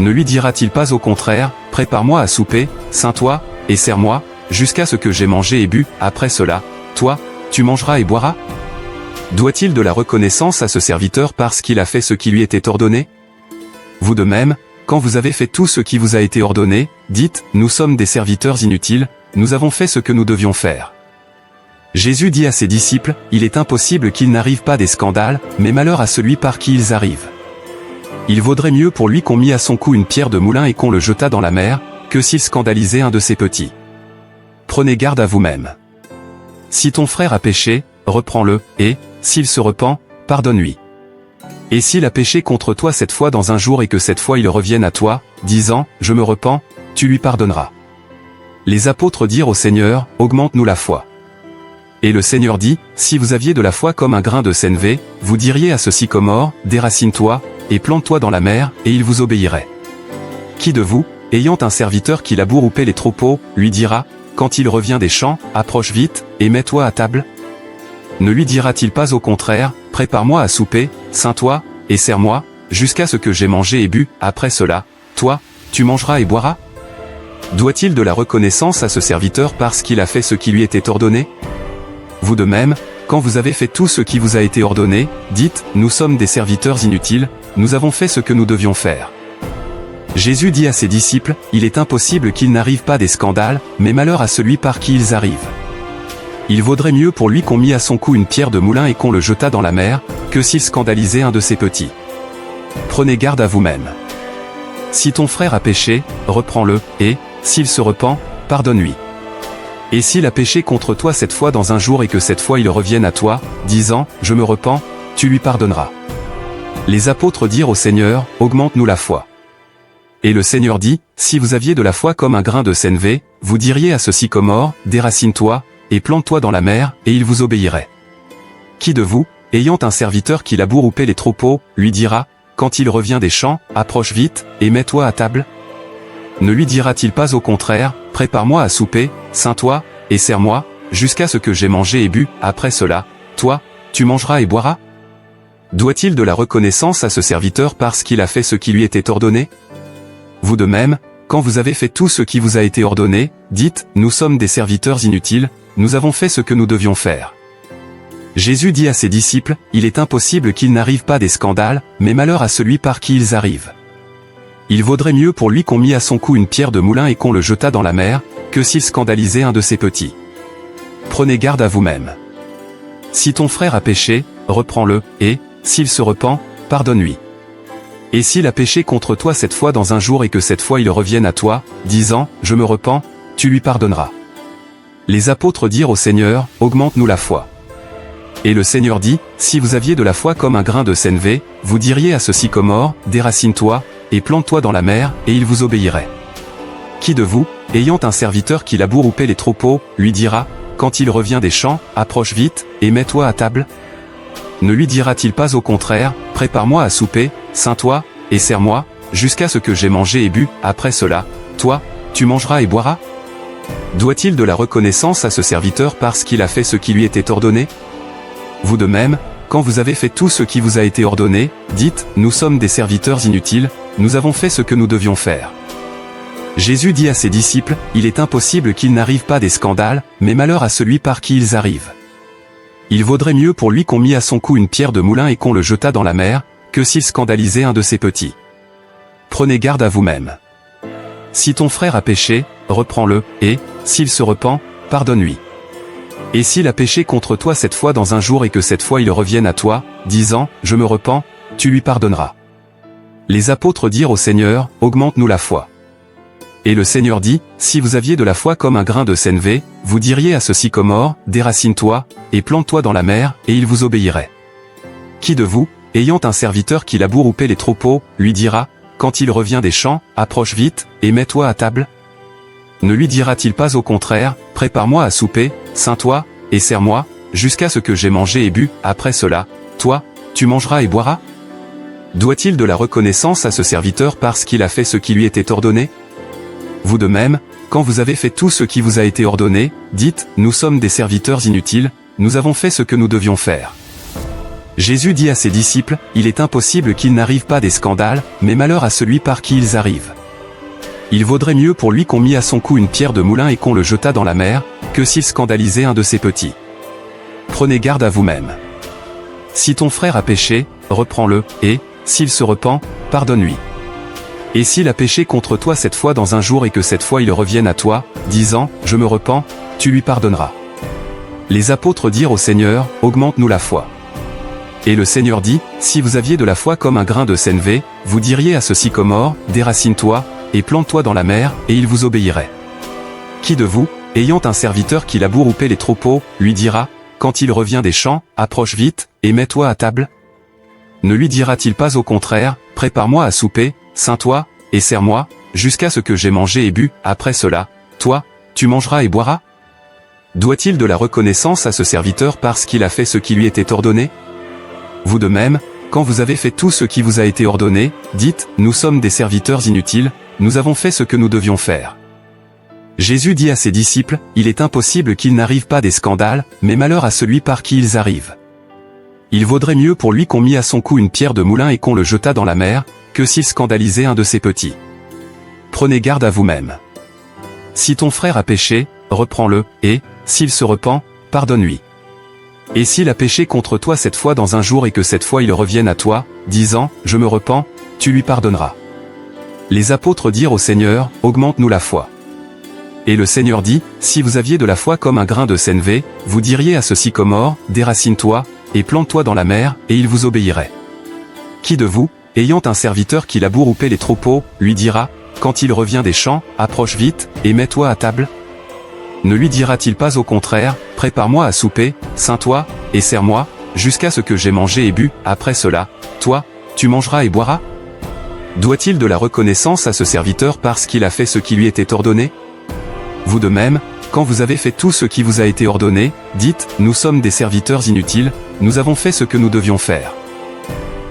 Speaker 1: Ne lui dira-t-il pas au contraire, prépare-moi à souper, ceins-toi, et sers-moi, jusqu'à ce que j'aie mangé et bu, après cela, toi, tu mangeras et boiras? Doit-il de la reconnaissance à ce serviteur parce qu'il a fait ce qui lui était ordonné? Vous de même, quand vous avez fait tout ce qui vous a été ordonné, dites, nous sommes des serviteurs inutiles, nous avons fait ce que nous devions faire. Jésus dit à ses disciples, il est impossible qu'il n'arrive pas des scandales, mais malheur à celui par qui ils arrivent. Il vaudrait mieux pour lui qu'on mit à son cou une pierre de moulin et qu'on le jetât dans la mer, que s'il scandalisait un de ses petits. Prenez garde à vous-même. Si ton frère a péché, reprends-le, et, s'il se repent, pardonne-lui. Et s'il a péché contre toi cette fois dans un jour et que cette fois il revienne à toi, disant, je me repens, tu lui pardonneras. Les apôtres dirent au Seigneur, augmente-nous la foi. Et le Seigneur dit, si vous aviez de la foi comme un grain de sénévé, vous diriez à ce sycomore, déracine-toi, et plante-toi dans la mer, et il vous obéirait. Qui de vous, ayant un serviteur qui laboure ou paie les troupeaux, lui dira, quand il revient des champs, approche vite, et mets-toi à table? Ne lui dira-t-il pas au contraire, prépare-moi à souper, ceins-toi, et sers-moi, jusqu'à ce que j'aie mangé et bu, après cela, toi, tu mangeras et boiras? Doit-il de la reconnaissance à ce serviteur parce qu'il a fait ce qui lui était ordonné? Vous de même, quand vous avez fait tout ce qui vous a été ordonné, dites, nous sommes des serviteurs inutiles, nous avons fait ce que nous devions faire. Jésus dit à ses disciples, il est impossible qu'il n'arrive pas des scandales, mais malheur à celui par qui ils arrivent. Il vaudrait mieux pour lui qu'on mit à son cou une pierre de moulin et qu'on le jetât dans la mer, que s'il scandalisait un de ses petits. Prenez garde à vous-même. Si ton frère a péché, reprends-le, et, s'il se repent, pardonne-lui. Et s'il a péché contre toi cette fois dans un jour et que cette fois il revienne à toi, disant, je me repens, tu lui pardonneras. Les apôtres dirent au Seigneur, augmente-nous la foi. Et le Seigneur dit, si vous aviez de la foi comme un grain de sénévé, vous diriez à ce sycomore, déracine-toi, et plante-toi dans la mer, et il vous obéirait. Qui de vous, ayant un serviteur qui laboure ou paie les troupeaux, lui dira, quand il revient des champs, approche vite, et mets-toi à table? Ne lui dira-t-il pas au contraire, prépare-moi à souper, ceins-toi, et sers-moi, jusqu'à ce que j'aie mangé et bu, après cela, toi, tu mangeras et boiras? Doit-il de la reconnaissance à ce serviteur parce qu'il a fait ce qui lui était ordonné? Vous de même, quand vous avez fait tout ce qui vous a été ordonné, dites, nous sommes des serviteurs inutiles, nous avons fait ce que nous devions faire. Jésus dit à ses disciples, il est impossible qu'il n'arrive pas des scandales, mais malheur à celui par qui ils arrivent. Il vaudrait mieux pour lui qu'on mit à son cou une pierre de moulin et qu'on le jetât dans la mer, que s'il scandalisait un de ses petits. Prenez garde à vous-même. Si ton frère a péché, reprends-le, et, s'il se repent, pardonne-lui. Et s'il a péché contre toi cette fois dans un jour et que cette fois il revienne à toi, disant, je me repens, tu lui pardonneras. Les apôtres dirent au Seigneur, augmente-nous la foi. Et le Seigneur dit, si vous aviez de la foi comme un grain de sénévé, vous diriez à ce sycomore, déracine-toi, et plante-toi dans la mer, et il vous obéirait. Qui de vous, ayant un serviteur qui laboure ou paie les troupeaux, lui dira, quand il revient des champs, approche vite, et mets-toi à table? Ne lui dira-t-il pas au contraire, prépare-moi à souper, ceins-toi, et sers-moi, jusqu'à ce que j'aie mangé et bu, après cela, toi, tu mangeras et boiras? Doit-il de la reconnaissance à ce serviteur parce qu'il a fait ce qui lui était ordonné? Vous de même, quand vous avez fait tout ce qui vous a été ordonné, dites, nous sommes des serviteurs inutiles, nous avons fait ce que nous devions faire. Jésus dit à ses disciples, il est impossible qu'il n'arrive pas des scandales, mais malheur à celui par qui ils arrivent. Il vaudrait mieux pour lui qu'on mit à son cou une pierre de moulin et qu'on le jetât dans la mer, que s'il scandalisait un de ses petits. Prenez garde à vous-même. Si ton frère a péché, reprends-le, et, s'il se repent, pardonne-lui. Et s'il a péché contre toi 7 fois dans un jour et que 7 fois il revienne à toi, disant, je me repens, tu lui pardonneras. Les apôtres dirent au Seigneur, augmente-nous la foi. Et le Seigneur dit, si vous aviez de la foi comme un grain de sénévé, vous diriez à ce sycomore, déracine-toi, et plante-toi dans la mer, et il vous obéirait. Qui de vous, ayant un serviteur qui laboure ou paie les troupeaux, lui dira, quand il revient des champs, approche vite, et mets-toi à table? Ne lui dira-t-il pas au contraire, prépare-moi à souper, ceins-toi, et sers-moi, jusqu'à ce que j'aie mangé et bu, après cela, toi, tu mangeras et boiras? Doit-il de la reconnaissance à ce serviteur parce qu'il a fait ce qui lui était ordonné? Vous de même, quand vous avez fait tout ce qui vous a été ordonné, dites, nous sommes des serviteurs inutiles, nous avons fait ce que nous devions faire. Jésus dit à ses disciples, il est impossible qu'il n'arrive pas des scandales, mais malheur à celui par qui ils arrivent. Il vaudrait mieux pour lui qu'on mit à son cou une pierre de moulin et qu'on le jetât dans la mer, que s'il scandalisait un de ses petits. Prenez garde à vous-même. Si ton frère a péché, reprends-le, et, s'il se repent, pardonne-lui. Et s'il a péché contre toi 7 fois dans un jour et que 7 fois il revienne à toi, disant, je me repens, tu lui pardonneras. Les apôtres dirent au Seigneur, augmente-nous la foi. Et le Seigneur dit, si vous aviez de la foi comme un grain de sénévé, vous diriez à ce sycomore, déracine-toi, et plante-toi dans la mer, et il vous obéirait. Qui de vous, ayant un serviteur qui laboure ou paie les troupeaux, lui dira, quand il revient des champs, approche vite, et mets-toi à table? Ne lui dira-t-il pas au contraire, prépare-moi à souper, ceins-toi, et sers-moi, jusqu'à ce que j'aie mangé et bu, après cela, toi, tu mangeras et boiras? Doit-il de la reconnaissance à ce serviteur parce qu'il a fait ce qui lui était ordonné? Vous de même, quand vous avez fait tout ce qui vous a été ordonné, dites, nous sommes des serviteurs inutiles, nous avons fait ce que nous devions faire. Jésus dit à ses disciples, il est impossible qu'il n'arrive pas des scandales, mais malheur à celui par qui ils arrivent. Il vaudrait mieux pour lui qu'on mit à son cou une pierre de moulin et qu'on le jetât dans la mer, que s'il scandalisait un de ses petits. Prenez garde à vous-même. Si ton frère a péché, reprends-le, et, s'il se repent, pardonne-lui. Et s'il a péché contre toi 7 fois dans un jour et que 7 fois il revienne à toi, disant, je me repens, tu lui pardonneras. Les apôtres dirent au Seigneur, augmente-nous la foi. Et le Seigneur dit, si vous aviez de la foi comme un grain de sénévé, vous diriez à ce sycomore, déracine-toi, et plante-toi dans la mer, et il vous obéirait. Qui de vous, ayant un serviteur qui laboure ou paie les troupeaux, lui dira, quand il revient des champs, approche vite, et mets-toi à table? Ne lui dira-t-il pas au contraire, prépare-moi à souper, ceins-toi, et sers-moi, jusqu'à ce que j'aie mangé et bu, après cela, toi, tu mangeras et boiras? Doit-il de la reconnaissance à ce serviteur parce qu'il a fait ce qui lui était ordonné? Vous de même, quand vous avez fait tout ce qui vous a été ordonné, dites, nous sommes des serviteurs inutiles, nous avons fait ce que nous devions faire.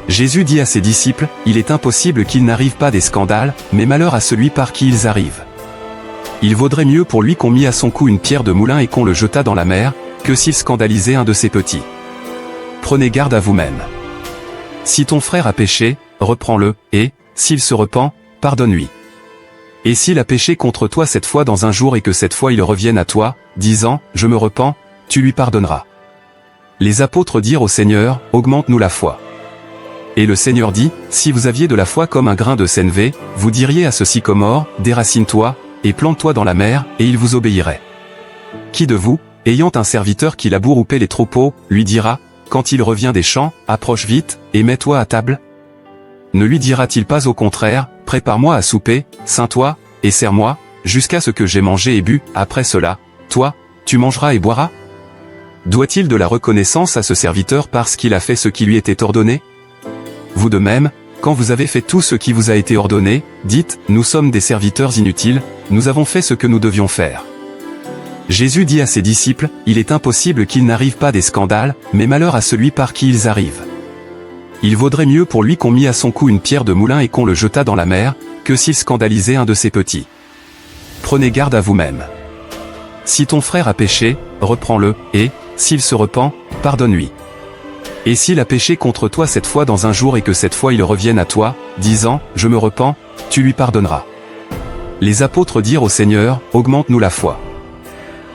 Speaker 1: Jésus dit à ses disciples, il est impossible qu'il n'arrive pas des scandales, mais malheur à celui par qui ils arrivent. Il vaudrait mieux pour lui qu'on mit à son cou une pierre de moulin et qu'on le jetât dans la mer, que s'il scandalisait un de ses petits. Prenez garde à vous-même. Si ton frère a péché, reprends-le, et, s'il se repent, pardonne-lui. Et s'il a péché contre toi 7 fois dans un jour et que 7 fois il revienne à toi, disant, je me repens, tu lui pardonneras. Les apôtres dirent au Seigneur, augmente-nous la foi. Et le Seigneur dit, si vous aviez de la foi comme un grain de sénévé, vous diriez à ce sycomore, déracine-toi, et plante-toi dans la mer, et il vous obéirait. Qui de vous, ayant un serviteur qui laboure ou paie les troupeaux, lui dira, quand il revient des champs, approche vite, et mets-toi à table? Ne lui dira-t-il pas au contraire, prépare-moi à souper, ceins-toi, et sers-moi, jusqu'à ce que j'aie mangé et bu, après cela, toi, tu mangeras et boiras? Doit-il de la reconnaissance à ce serviteur parce qu'il a fait ce qui lui était ordonné? Vous de même, quand vous avez fait tout ce qui vous a été ordonné, dites, nous sommes des serviteurs inutiles, nous avons fait ce que nous devions faire. Jésus dit à ses disciples, il est impossible qu'il n'arrive pas des scandales, mais malheur à celui par qui ils arrivent. Il vaudrait mieux pour lui qu'on mit à son cou une pierre de moulin et qu'on le jetât dans la mer, que s'il scandalisait un de ses petits. Prenez garde à vous-même. Si ton frère a péché, reprends-le, et, s'il se repent, pardonne-lui. Et s'il a péché contre toi 7 fois dans un jour et que 7 fois il revienne à toi, disant, je me repens, tu lui pardonneras. Les apôtres dirent au Seigneur, augmente-nous la foi.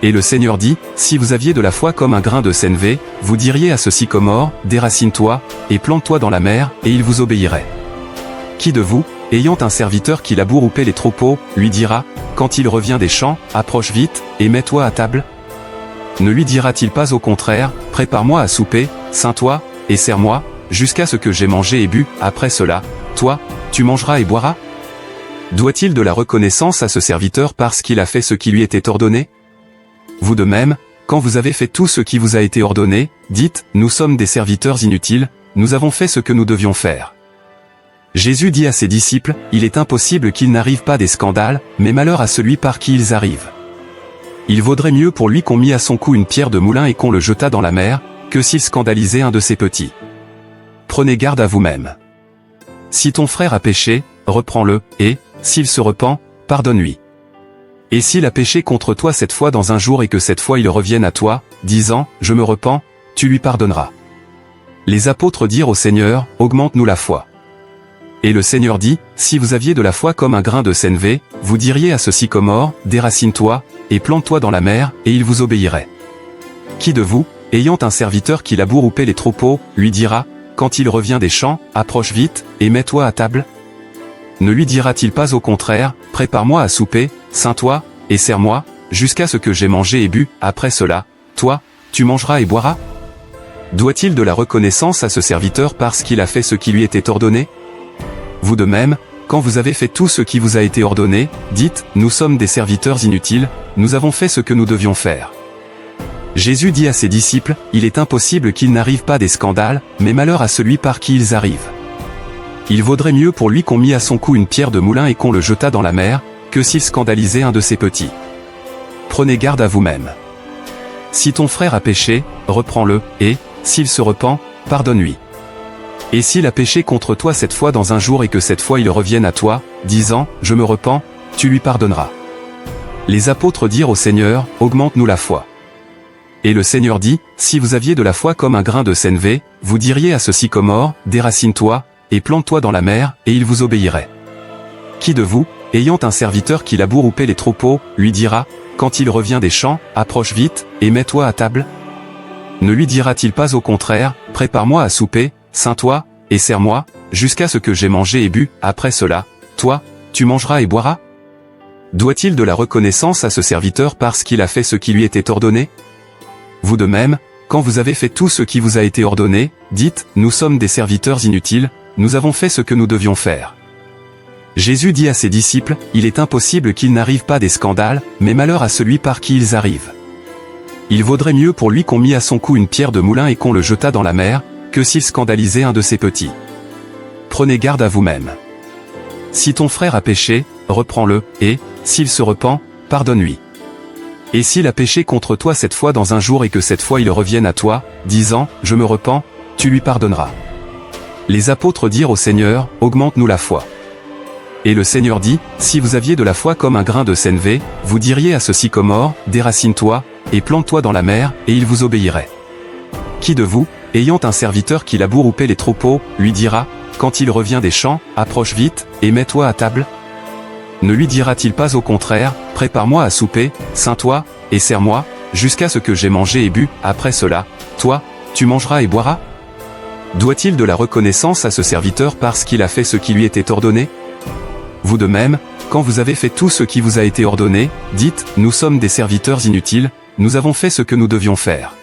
Speaker 1: Et le Seigneur dit, si vous aviez de la foi comme un grain de sénévé, vous diriez à ce sycomore, déracine-toi, et plante-toi dans la mer, et il vous obéirait. Qui de vous, ayant un serviteur qui laboure ou paie les troupeaux, lui dira, quand il revient des champs, approche vite, et mets-toi à table? Ne lui dira-t-il pas au contraire, prépare-moi à souper, ceins-toi, et sers-moi, jusqu'à ce que j'aie mangé et bu, après cela, toi, tu mangeras et boiras? Doit-il de la reconnaissance à ce serviteur parce qu'il a fait ce qui lui était ordonné? Vous de même, quand vous avez fait tout ce qui vous a été ordonné, dites, nous sommes des serviteurs inutiles, nous avons fait ce que nous devions faire. Jésus dit à ses disciples, il est impossible qu'il n'arrive pas des scandales, mais malheur à celui par qui ils arrivent. Il vaudrait mieux pour lui qu'on mit à son cou une pierre de moulin et qu'on le jetât dans la mer, que s'il scandalisait un de ses petits. Prenez garde à vous-même. Si ton frère a péché, reprends-le, et, s'il se repent, pardonne-lui. Et s'il a péché contre toi cette fois dans un jour et que cette fois il revienne à toi, disant, je me repens, tu lui pardonneras. Les apôtres dirent au Seigneur, augmente-nous la foi. Et le Seigneur dit, si vous aviez de la foi comme un grain de sénévé, vous diriez à ce sycomore, déracine-toi, et plante-toi dans la mer, et il vous obéirait. Qui de vous, ayant un serviteur qui laboure ou paie les troupeaux, lui dira, quand il revient des champs, approche vite, et mets-toi à table? Ne lui dira-t-il pas au contraire, prépare-moi à souper, ceins-toi, et sers-moi, jusqu'à ce que j'aie mangé et bu, après cela, toi, tu mangeras et boiras? Doit-il de la reconnaissance à ce serviteur parce qu'il a fait ce qui lui était ordonné? Vous de même, quand vous avez fait tout ce qui vous a été ordonné, dites, nous sommes des serviteurs inutiles, nous avons fait ce que nous devions faire. Jésus dit à ses disciples, il est impossible qu'il n'arrive pas des scandales, mais malheur à celui par qui ils arrivent. Il vaudrait mieux pour lui qu'on mit à son cou une pierre de moulin et qu'on le jetât dans la mer, que s'il scandalisait un de ses petits. Prenez garde à vous-même. Si ton frère a péché, reprends-le, et, s'il se repent, pardonne-lui. Et s'il a péché contre toi cette fois dans un jour et que cette fois il revienne à toi, disant, je me repens, tu lui pardonneras. Les apôtres dirent au Seigneur, augmente-nous la foi. Et le Seigneur dit, si vous aviez de la foi comme un grain de sénévé, vous diriez à ce sycomore, déracine-toi, et plante-toi dans la mer, et il vous obéirait. Qui de vous, ayant un serviteur qui laboure ou paie les troupeaux, lui dira, quand il revient des champs, approche vite, et mets-toi à table? Ne lui dira-t-il pas au contraire, prépare-moi à souper, ceins-toi, et sers-moi, jusqu'à ce que j'aie mangé et bu, après cela, toi, tu mangeras et boiras? Doit-il de la reconnaissance à ce serviteur parce qu'il a fait ce qui lui était ordonné? Vous de même, quand vous avez fait tout ce qui vous a été ordonné, dites, nous sommes des serviteurs inutiles, nous avons fait ce que nous devions faire. Jésus dit à ses disciples, il est impossible qu'il n'arrive pas des scandales, mais malheur à celui par qui ils arrivent. Il vaudrait mieux pour lui qu'on mit à son cou une pierre de moulin et qu'on le jetât dans la mer, que s'il scandalisait un de ses petits. Prenez garde à vous-même. Si ton frère a péché, reprends-le, et, s'il se repent, pardonne-lui. Et s'il a péché contre toi cette fois dans un jour et que cette fois il revienne à toi, disant, je me repens, tu lui pardonneras. Les apôtres dirent au Seigneur, augmente-nous la foi. Et le Seigneur dit, si vous aviez de la foi comme un grain de sénévé, vous diriez à ce sycomore, déracine-toi, et plante-toi dans la mer, et il vous obéirait. Qui de vous, ayant un serviteur qui laboure ou paie les troupeaux, lui dira, quand il revient des champs, approche vite, et mets-toi à table? Ne lui dira-t-il pas au contraire, prépare-moi à souper, ceins-toi, et sers-moi, jusqu'à ce que j'aie mangé et bu, après cela, toi, tu mangeras et boiras? Doit-il de la reconnaissance à ce serviteur parce qu'il a fait ce qui lui était ordonné? Vous de même, quand vous avez fait tout ce qui vous a été ordonné, dites, nous sommes des serviteurs inutiles, nous avons fait ce que nous devions faire.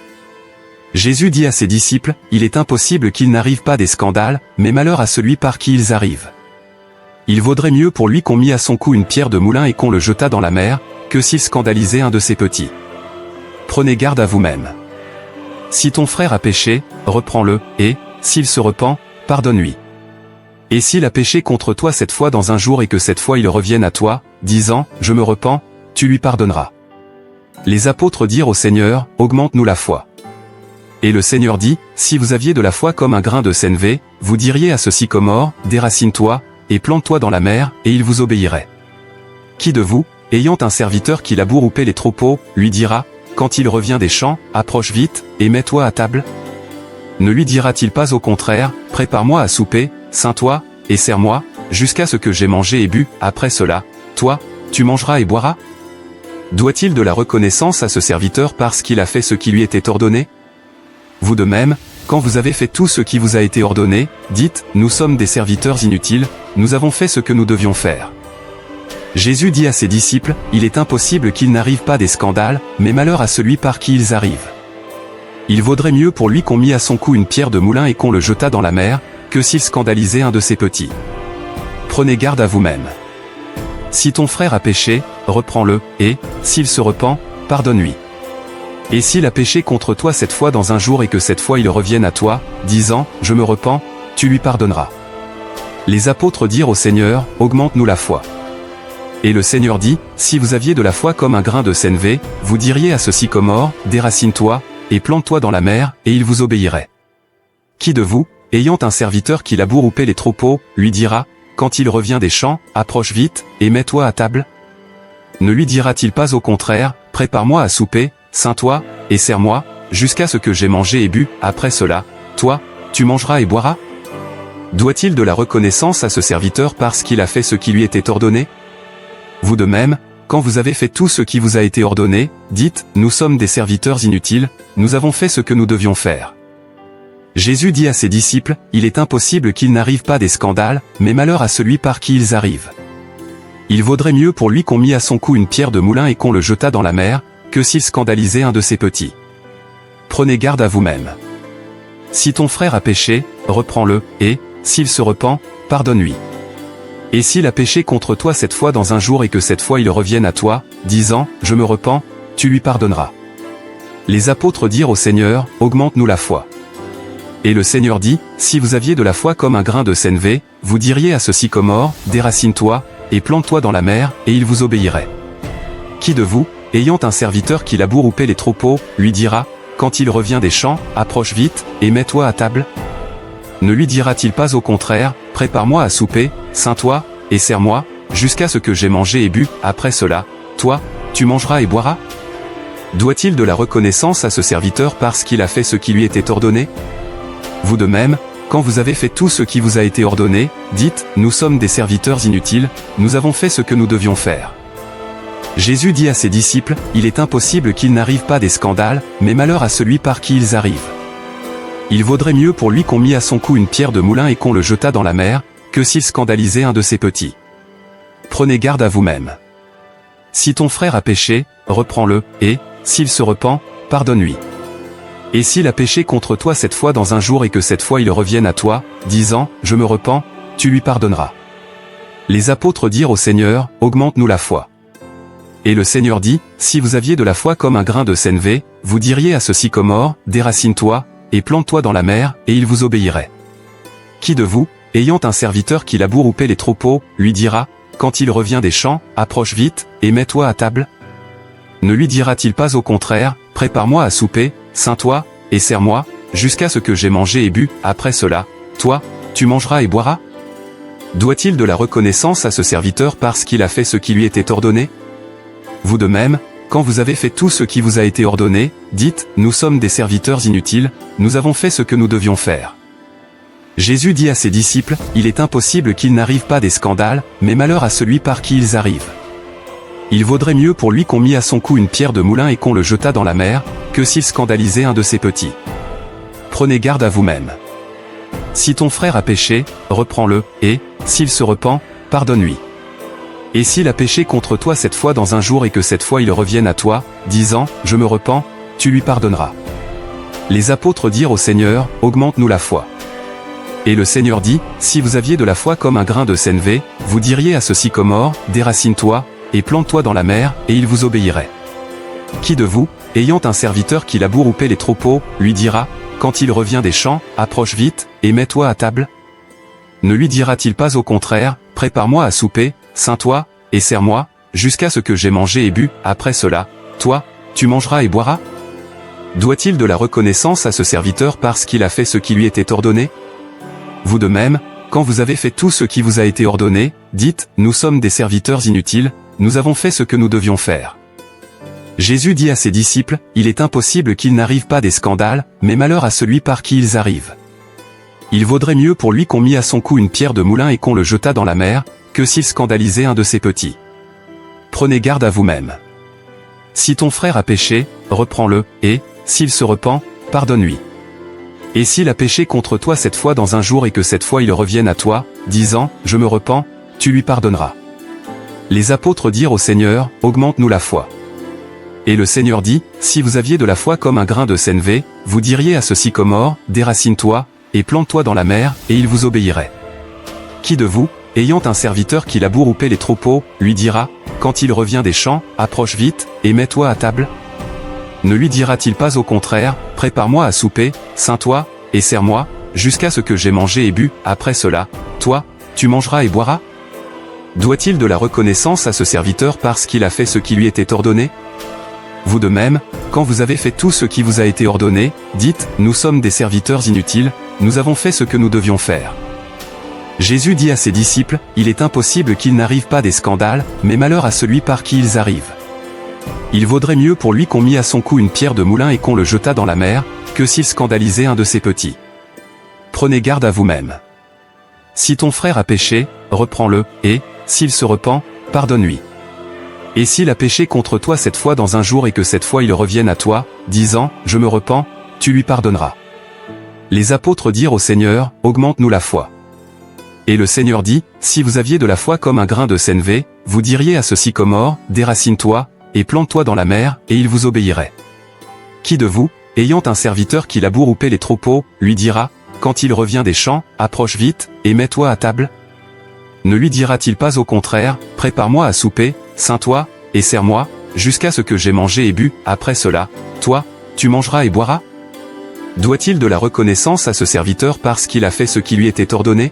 Speaker 1: Jésus dit à ses disciples, il est impossible qu'il n'arrive pas des scandales, mais malheur à celui par qui ils arrivent. Il vaudrait mieux pour lui qu'on mit à son cou une pierre de moulin et qu'on le jetât dans la mer, que s'il scandalisait un de ses petits. Prenez garde à vous-même. Si ton frère a péché, reprends-le, et, s'il se repent, pardonne-lui. Et s'il a péché contre toi cette fois dans un jour et que cette fois il revienne à toi, disant, je me repens, tu lui pardonneras. Les apôtres dirent au Seigneur, augmente-nous la foi. Et le Seigneur dit, si vous aviez de la foi comme un grain de sénévé, vous diriez à ce sycomore, déracine-toi, et plante-toi dans la mer, et il vous obéirait. Qui de vous, ayant un serviteur qui laboure ou paie les troupeaux, lui dira, quand il revient des champs, approche vite, et mets-toi à table? Ne lui dira-t-il pas au contraire, prépare-moi à souper, ceins-toi, et sers-moi, jusqu'à ce que j'aie mangé et bu, après cela, toi, tu mangeras et boiras? Doit-il de la reconnaissance à ce serviteur parce qu'il a fait ce qui lui était ordonné? Vous de même, quand vous avez fait tout ce qui vous a été ordonné, dites, nous sommes des serviteurs inutiles, nous avons fait ce que nous devions faire. Jésus dit à ses disciples, il est impossible qu'il n'arrive pas des scandales, mais malheur à celui par qui ils arrivent. Il vaudrait mieux pour lui qu'on mit à son cou une pierre de moulin et qu'on le jetât dans la mer, que s'il scandalisait un de ses petits. Prenez garde à vous-même. Si ton frère a péché, reprends-le, et, s'il se repent, pardonne-lui. Et s'il a péché contre toi cette fois dans un jour et que cette fois il revienne à toi, disant, je me repens, tu lui pardonneras. Les apôtres dirent au Seigneur, augmente-nous la foi. Et le Seigneur dit, si vous aviez de la foi comme un grain de sénévé, vous diriez à ce sycomore, déracine-toi, et plante-toi dans la mer, et il vous obéirait. Qui de vous, ayant un serviteur qui laboure ou paie les troupeaux, lui dira, quand il revient des champs, approche vite, et mets-toi à table? Ne lui dira-t-il pas au contraire, prépare-moi à souper, ceins-toi, et sers-moi, jusqu'à ce que j'aie mangé et bu, après cela, toi, tu mangeras et boiras? Doit-il de la reconnaissance à ce serviteur parce qu'il a fait ce qui lui était ordonné? Vous de même, quand vous avez fait tout ce qui vous a été ordonné, dites, nous sommes des serviteurs inutiles, nous avons fait ce que nous devions faire. Jésus dit à ses disciples, il est impossible qu'il n'arrive pas des scandales, mais malheur à celui par qui ils arrivent. Il vaudrait mieux pour lui qu'on mit à son cou une pierre de moulin et qu'on le jetât dans la mer, que s'il scandalisait un de ses petits. Prenez garde à vous-même. Si ton frère a péché, reprends-le, et, s'il se repent, pardonne-lui. Et s'il a péché contre toi cette fois dans un jour et que cette fois il revienne à toi, disant, je me repens, tu lui pardonneras. Les apôtres dirent au Seigneur, augmente-nous la foi. Et le Seigneur dit, si vous aviez de la foi comme un grain de sénévé, vous diriez à ce sycomore, déracine-toi, et plante-toi dans la mer, et il vous obéirait. Qui de vous, ayant un serviteur qui laboure ou paie les troupeaux, lui dira, quand il revient des champs, approche vite, et mets-toi à table? Ne lui dira-t-il pas au contraire, prépare-moi à souper, ceins-toi, et sers-moi, jusqu'à ce que j'aie mangé et bu, après cela, toi, tu mangeras et boiras? Doit-il de la reconnaissance à ce serviteur parce qu'il a fait ce qui lui était ordonné? Vous de même, quand vous avez fait tout ce qui vous a été ordonné, dites, nous sommes des serviteurs inutiles, nous avons fait ce que nous devions faire. Jésus dit à ses disciples, il est impossible qu'il n'arrive pas des scandales, mais malheur à celui par qui ils arrivent. Il vaudrait mieux pour lui qu'on mit à son cou une pierre de moulin et qu'on le jetât dans la mer, que s'il scandalisait un de ses petits. Prenez garde à vous-même. Si ton frère a péché, reprends-le, et, s'il se repent, pardonne-lui. Et s'il a péché contre toi cette fois dans un jour et que cette fois il revienne à toi, disant, je me repens, tu lui pardonneras. Les apôtres dirent au Seigneur, augmente-nous la foi. Et le Seigneur dit, si vous aviez de la foi comme un grain de sénévé, vous diriez à ce sycomore, déracine-toi, et plante-toi dans la mer, et il vous obéirait. Qui de vous, ayant un serviteur qui laboure ou paie les troupeaux, lui dira, quand il revient des champs, approche vite, et mets-toi à table? Ne lui dira-t-il pas au contraire, prépare-moi à souper, ceins-toi, et sers-moi, jusqu'à ce que j'aie mangé et bu, après cela, toi, tu mangeras et boiras? Doit-il de la reconnaissance à ce serviteur parce qu'il a fait ce qui lui était ordonné? Vous de même, quand vous avez fait tout ce qui vous a été ordonné, dites, nous sommes des serviteurs inutiles, nous avons fait ce que nous devions faire. Jésus dit à ses disciples, il est impossible qu'il n'arrive pas des scandales, mais malheur à celui par qui ils arrivent. Il vaudrait mieux pour lui qu'on mit à son cou une pierre de moulin et qu'on le jetât dans la mer, que s'il scandalisait un de ses petits. Prenez garde à vous-même. Si ton frère a péché, reprends-le, et, s'il se repent, pardonne-lui. Et s'il a péché contre toi cette fois dans un jour et que cette fois il revienne à toi, disant, je me repens, tu lui pardonneras. Les apôtres dirent au Seigneur, augmente-nous la foi. Et le Seigneur dit, si vous aviez de la foi comme un grain de sénévé, vous diriez à ce sycomore, déracine-toi, et plante-toi dans la mer, et il vous obéirait. Qui de vous, ayant un serviteur qui laboure ou paie les troupeaux, lui dira, quand il revient des champs, approche vite, et mets-toi à table? Ne lui dira-t-il pas au contraire, prépare-moi à souper, ceins-toi, et sers-moi, jusqu'à ce que j'aie mangé et bu, après cela, toi, tu mangeras et boiras? Doit-il de la reconnaissance à ce serviteur parce qu'il a fait ce qui lui était ordonné? Vous de même, quand vous avez fait tout ce qui vous a été ordonné, dites, nous sommes des serviteurs inutiles, nous avons fait ce que nous devions faire. Jésus dit à ses disciples, il est impossible qu'il n'arrive pas des scandales, mais malheur à celui par qui ils arrivent. Il vaudrait mieux pour lui qu'on mit à son cou une pierre de moulin et qu'on le jetât dans la mer, que s'il scandalisait un de ses petits. Prenez garde à vous-même. Si ton frère a péché, reprends-le, et, s'il se repent, pardonne-lui. Et s'il a péché contre toi cette fois dans un jour et que cette fois il revienne à toi, disant, je me repens, tu lui pardonneras. Les apôtres dirent au Seigneur, augmente-nous la foi. Et le Seigneur dit, si vous aviez de la foi comme un grain de sénévé, vous diriez à ce sycomore, déracine-toi, et plante-toi dans la mer, et il vous obéirait. Qui de vous, ayant un serviteur qui laboure ou paie les troupeaux, lui dira, quand il revient des champs, approche vite, et mets-toi à table? Ne lui dira-t-il pas au contraire, prépare-moi à souper, ceins-toi, et sers-moi, jusqu'à ce que j'aie mangé et bu, après cela, toi, tu mangeras et boiras? Doit-il de la reconnaissance à ce serviteur parce qu'il a fait ce qui lui était ordonné? Vous de même, quand vous avez fait tout ce qui vous a été ordonné, dites, nous sommes des serviteurs inutiles, nous avons fait ce que nous devions faire. Jésus dit à ses disciples, il est impossible qu'il n'arrive pas des scandales, mais malheur à celui par qui ils arrivent. Il vaudrait mieux pour lui qu'on mit à son cou une pierre de moulin et qu'on le jetât dans la mer, que s'il scandalisait un de ses petits. Prenez garde à vous-même. Si ton frère a péché, reprends-le, et, s'il se repent, pardonne-lui. Et s'il a péché contre toi cette fois dans un jour et que cette fois il revienne à toi, disant, je me repens, tu lui pardonneras. Les apôtres dirent au Seigneur, augmente-nous la foi. Et le Seigneur dit, si vous aviez de la foi comme un grain de sénévé, vous diriez à ce sycomore, déracine-toi, et plante-toi dans la mer, et il vous obéirait. Qui de vous, ayant un serviteur qui laboure ou paie les troupeaux, lui dira, quand il revient des champs, approche vite, et mets-toi à table? Ne lui dira-t-il pas au contraire, prépare-moi à souper, ceins-toi, et sers-moi, jusqu'à ce que j'aie mangé et bu, après cela, toi, tu mangeras et boiras? Doit-il de la reconnaissance à ce serviteur parce qu'il a fait ce qui lui était ordonné?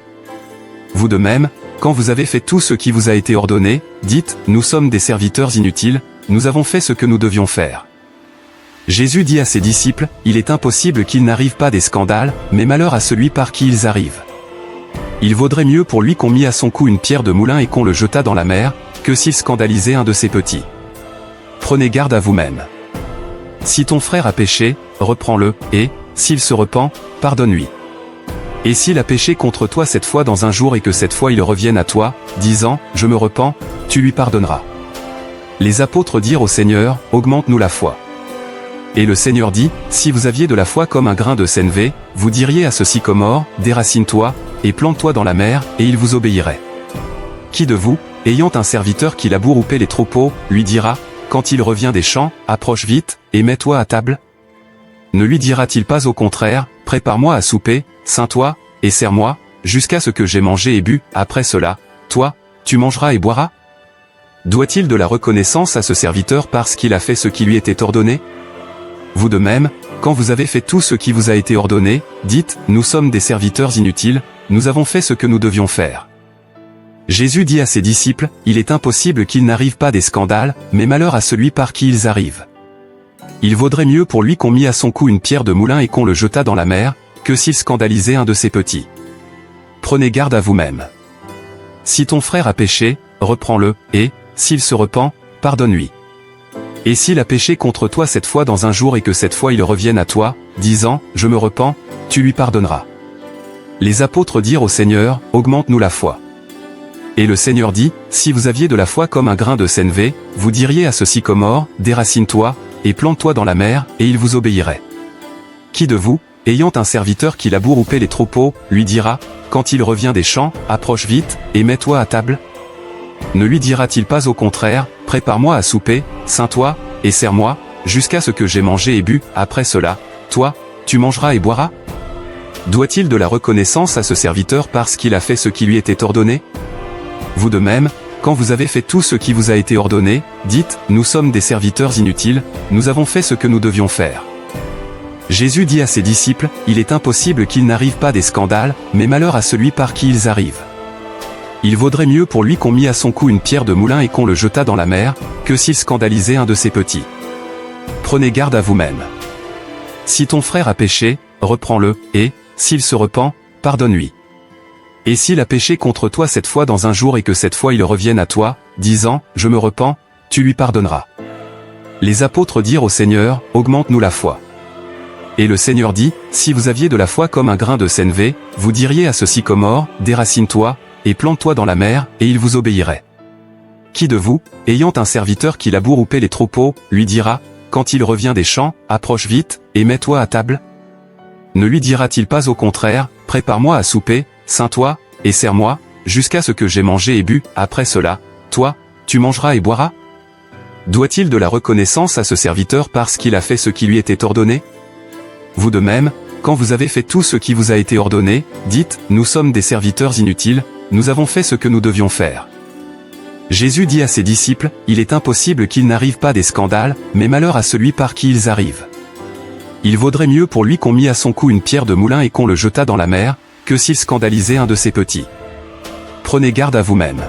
Speaker 1: Vous de même, quand vous avez fait tout ce qui vous a été ordonné, dites, nous sommes des serviteurs inutiles, nous avons fait ce que nous devions faire. Jésus dit à ses disciples, il est impossible qu'il n'arrive pas des scandales, mais malheur à celui par qui ils arrivent. Il vaudrait mieux pour lui qu'on mit à son cou une pierre de moulin et qu'on le jetât dans la mer, que s'il scandalisait un de ses petits. Prenez garde à vous-même. Si ton frère a péché, reprends-le, et, s'il se repent, pardonne-lui. Et s'il a péché contre toi cette fois dans un jour et que cette fois il revienne à toi, disant, je me repens, tu lui pardonneras. Les apôtres dirent au Seigneur, augmente-nous la foi. Et le Seigneur dit, si vous aviez de la foi comme un grain de sénévé, vous diriez à ce sycomore, déracine-toi, et plante-toi dans la mer, et il vous obéirait. Qui de vous, ayant un serviteur qui laboure ou paie les troupeaux, lui dira, quand il revient des champs, approche vite, et mets-toi à table? Ne lui dira-t-il pas au contraire, prépare-moi à souper, ceins-toi, et sers-moi, jusqu'à ce que j'aie mangé et bu, après cela, toi, tu mangeras et boiras? Doit-il de la reconnaissance à ce serviteur parce qu'il a fait ce qui lui était ordonné? Vous de même, quand vous avez fait tout ce qui vous a été ordonné, dites, nous sommes des serviteurs inutiles, nous avons fait ce que nous devions faire. Jésus dit à ses disciples, il est impossible qu'il n'arrive pas des scandales, mais malheur à celui par qui ils arrivent. Il vaudrait mieux pour lui qu'on mit à son cou une pierre de moulin et qu'on le jetât dans la mer, que s'il scandalisait un de ses petits. Prenez garde à vous-même. Si ton frère a péché, reprends-le, et, s'il se repent, pardonne-lui. Et s'il a péché contre toi cette fois dans un jour et que cette fois il revienne à toi, disant, je me repens, tu lui pardonneras. Les apôtres dirent au Seigneur, augmente-nous la foi. Et le Seigneur dit, si vous aviez de la foi comme un grain de sénévé, vous diriez à ce sycomore, déracine-toi, et plante-toi dans la mer, et il vous obéirait. Qui de vous, ayant un serviteur qui laboure ou paie les troupeaux, lui dira, quand il revient des champs, approche vite, et mets-toi à table? Ne lui dira-t-il pas au contraire, prépare-moi à souper, ceins-toi, et sers-moi, jusqu'à ce que j'aie mangé et bu, après cela, toi, tu mangeras et boiras? Doit-il de la reconnaissance à ce serviteur parce qu'il a fait ce qui lui était ordonné? Vous de même, quand vous avez fait tout ce qui vous a été ordonné, dites, nous sommes des serviteurs inutiles, nous avons fait ce que nous devions faire. Jésus dit à ses disciples, il est impossible qu'il n'arrive pas des scandales, mais malheur à celui par qui ils arrivent. Il vaudrait mieux pour lui qu'on mit à son cou une pierre de moulin et qu'on le jetât dans la mer, que s'il scandalisait un de ses petits. Prenez garde à vous-même. Si ton frère a péché, reprends-le, et, s'il se repent, pardonne-lui. Et s'il a péché contre toi cette fois dans un jour et que cette fois il revienne à toi, disant, je me repens, tu lui pardonneras. Les apôtres dirent au Seigneur, augmente-nous la foi. Et le Seigneur dit, si vous aviez de la foi comme un grain de sénévé, vous diriez à ce sycomore, déracine-toi, et plante-toi dans la mer, et il vous obéirait. Qui de vous, ayant un serviteur qui laboure ou paie les troupeaux, lui dira, quand il revient des champs, approche vite, et mets-toi à table? Ne lui dira-t-il pas au contraire, prépare-moi à souper, ceins-toi, et sers-moi, jusqu'à ce que j'aie mangé et bu, après cela, toi, tu mangeras et boiras? Doit-il de la reconnaissance à ce serviteur parce qu'il a fait ce qui lui était ordonné? Vous de même, quand vous avez fait tout ce qui vous a été ordonné, dites, nous sommes des serviteurs inutiles, nous avons fait ce que nous devions faire. Jésus dit à ses disciples, il est impossible qu'il n'arrive pas des scandales, mais malheur à celui par qui ils arrivent. Il vaudrait mieux pour lui qu'on mit à son cou une pierre de moulin et qu'on le jetât dans la mer, que s'il scandalisait un de ses petits. Prenez garde à vous-même.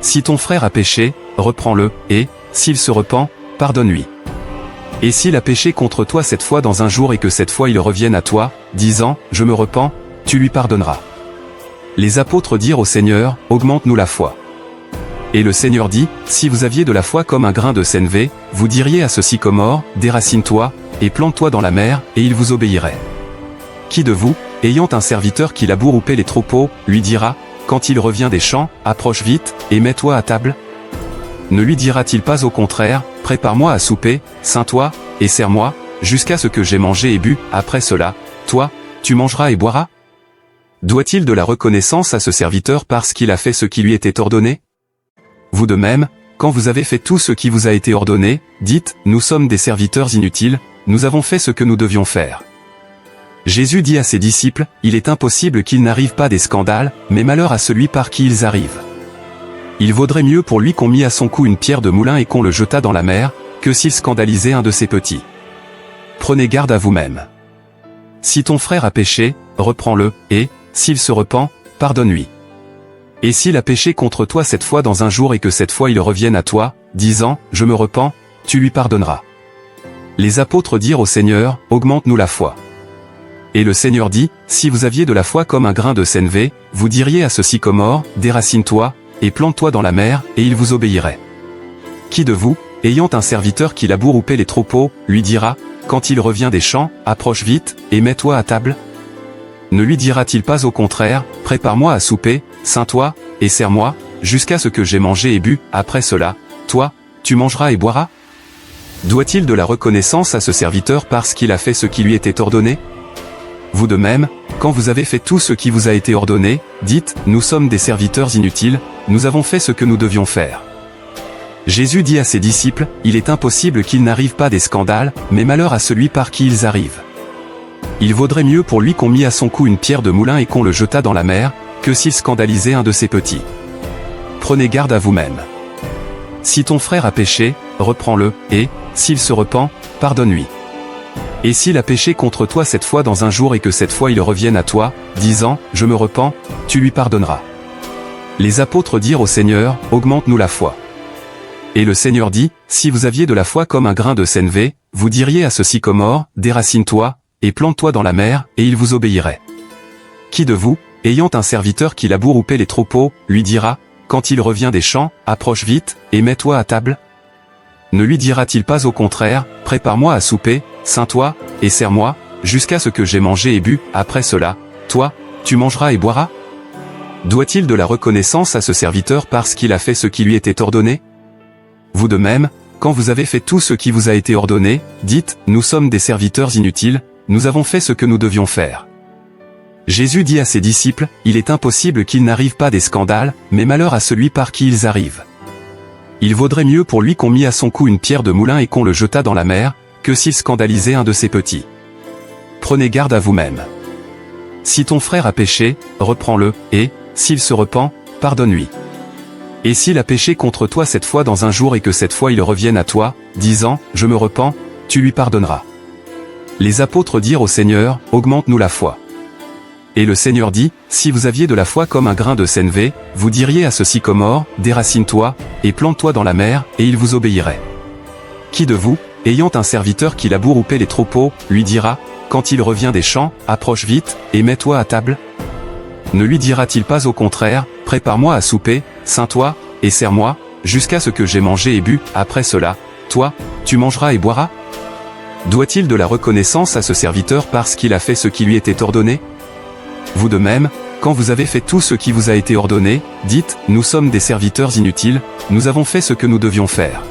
Speaker 1: Si ton frère a péché, reprends-le, et, s'il se repent, pardonne-lui. Et s'il a péché contre toi cette fois dans un jour et que cette fois il revienne à toi, disant, je me repens, tu lui pardonneras. Les apôtres dirent au Seigneur, augmente-nous la foi. Et le Seigneur dit, si vous aviez de la foi comme un grain de sénévé, vous diriez à ce sycomore, déracine-toi, et plante-toi dans la mer, et il vous obéirait. Qui de vous, ayant un serviteur qui laboure ou paie les troupeaux, lui dira, quand il revient des champs, approche vite, et mets-toi à table? Ne lui dira-t-il pas au contraire, prépare-moi à souper, ceins-toi, et sers-moi, jusqu'à ce que j'aie mangé et bu, après cela, toi, tu mangeras et boiras? Doit-il de la reconnaissance à ce serviteur parce qu'il a fait ce qui lui était ordonné? Vous de même, quand vous avez fait tout ce qui vous a été ordonné, dites, nous sommes des serviteurs inutiles, nous avons fait ce que nous devions faire. Jésus dit à ses disciples, il est impossible qu'il n'arrive pas des scandales, mais malheur à celui par qui ils arrivent. Il vaudrait mieux pour lui qu'on mit à son cou une pierre de moulin et qu'on le jetât dans la mer, que s'il scandalisait un de ses petits. Prenez garde à vous-même. Si ton frère a péché, reprends-le, et, s'il se repent, pardonne-lui. Et s'il a péché contre toi cette fois dans un jour et que cette fois il revienne à toi, disant, je me repens, tu lui pardonneras. Les apôtres dirent au Seigneur, augmente-nous la foi. Et le Seigneur dit, si vous aviez de la foi comme un grain de sénévé, vous diriez à ce sycomore, déracine-toi, et plante-toi dans la mer, et il vous obéirait. Qui de vous, ayant un serviteur qui laboure ou paie les troupeaux, lui dira, quand il revient des champs, approche vite, et mets-toi à table? Ne lui dira-t-il pas au contraire, prépare-moi à souper, ceins-toi, et sers-moi, jusqu'à ce que j'aie mangé et bu, après cela, toi, tu mangeras et boiras? Doit-il de la reconnaissance à ce serviteur parce qu'il a fait ce qui lui était ordonné? Vous de même, quand vous avez fait tout ce qui vous a été ordonné, dites, nous sommes des serviteurs inutiles, nous avons fait ce que nous devions faire. Jésus dit à ses disciples, il est impossible qu'il n'arrive pas des scandales, mais malheur à celui par qui ils arrivent. Il vaudrait mieux pour lui qu'on mit à son cou une pierre de moulin et qu'on le jetât dans la mer, que s'il scandalisait un de ses petits. Prenez garde à vous-même. Si ton frère a péché, reprends-le, et, s'il se repent, pardonne-lui. Et s'il a péché contre toi cette fois dans un jour et que cette fois il revienne à toi, disant, je me repens, tu lui pardonneras. Les apôtres dirent au Seigneur, augmente-nous la foi. Et le Seigneur dit, si vous aviez de la foi comme un grain de sénévé, vous diriez à ce sycomore, déracine-toi, et plante-toi dans la mer, et il vous obéirait. Qui de vous, ayant un serviteur qui laboure ou paie les troupeaux, lui dira, quand il revient des champs, approche vite, et mets-toi à table? Ne lui dira-t-il pas au contraire, prépare-moi à souper, ceins-toi, et sers-moi, jusqu'à ce que j'aie mangé et bu, après cela, toi, tu mangeras et boiras? Doit-il de la reconnaissance à ce serviteur parce qu'il a fait ce qui lui était ordonné? Vous de même, quand vous avez fait tout ce qui vous a été ordonné, dites, nous sommes des serviteurs inutiles, nous avons fait ce que nous devions faire. Jésus dit à ses disciples, il est impossible qu'il n'arrive pas des scandales, mais malheur à celui par qui ils arrivent. Il vaudrait mieux pour lui qu'on mit à son cou une pierre de moulin et qu'on le jetât dans la mer, que s'il scandalisait un de ses petits. Prenez garde à vous-même. Si ton frère a péché, reprends-le, et, s'il se repent, pardonne-lui. Et s'il a péché contre toi cette fois dans un jour et que cette fois il revienne à toi, disant, je me repens, tu lui pardonneras. Les apôtres dirent au Seigneur, augmente-nous la foi. Et le Seigneur dit, si vous aviez de la foi comme un grain de sénévé, vous diriez à ce sycomore, déracine-toi, et plante-toi dans la mer, et il vous obéirait. Qui de vous, ayant un serviteur qui laboure ou paie les troupeaux, lui dira, quand il revient des champs, approche vite, et mets-toi à table? Ne lui dira-t-il pas au contraire, prépare-moi à souper, ceins-toi, et sers-moi, jusqu'à ce que j'aie mangé et bu, après cela, toi, tu mangeras et boiras? Doit-il de la reconnaissance à ce serviteur parce qu'il a fait ce qui lui était ordonné? Vous de même, quand vous avez fait tout ce qui vous a été ordonné, dites, nous sommes des serviteurs inutiles, nous avons fait ce que nous devions faire.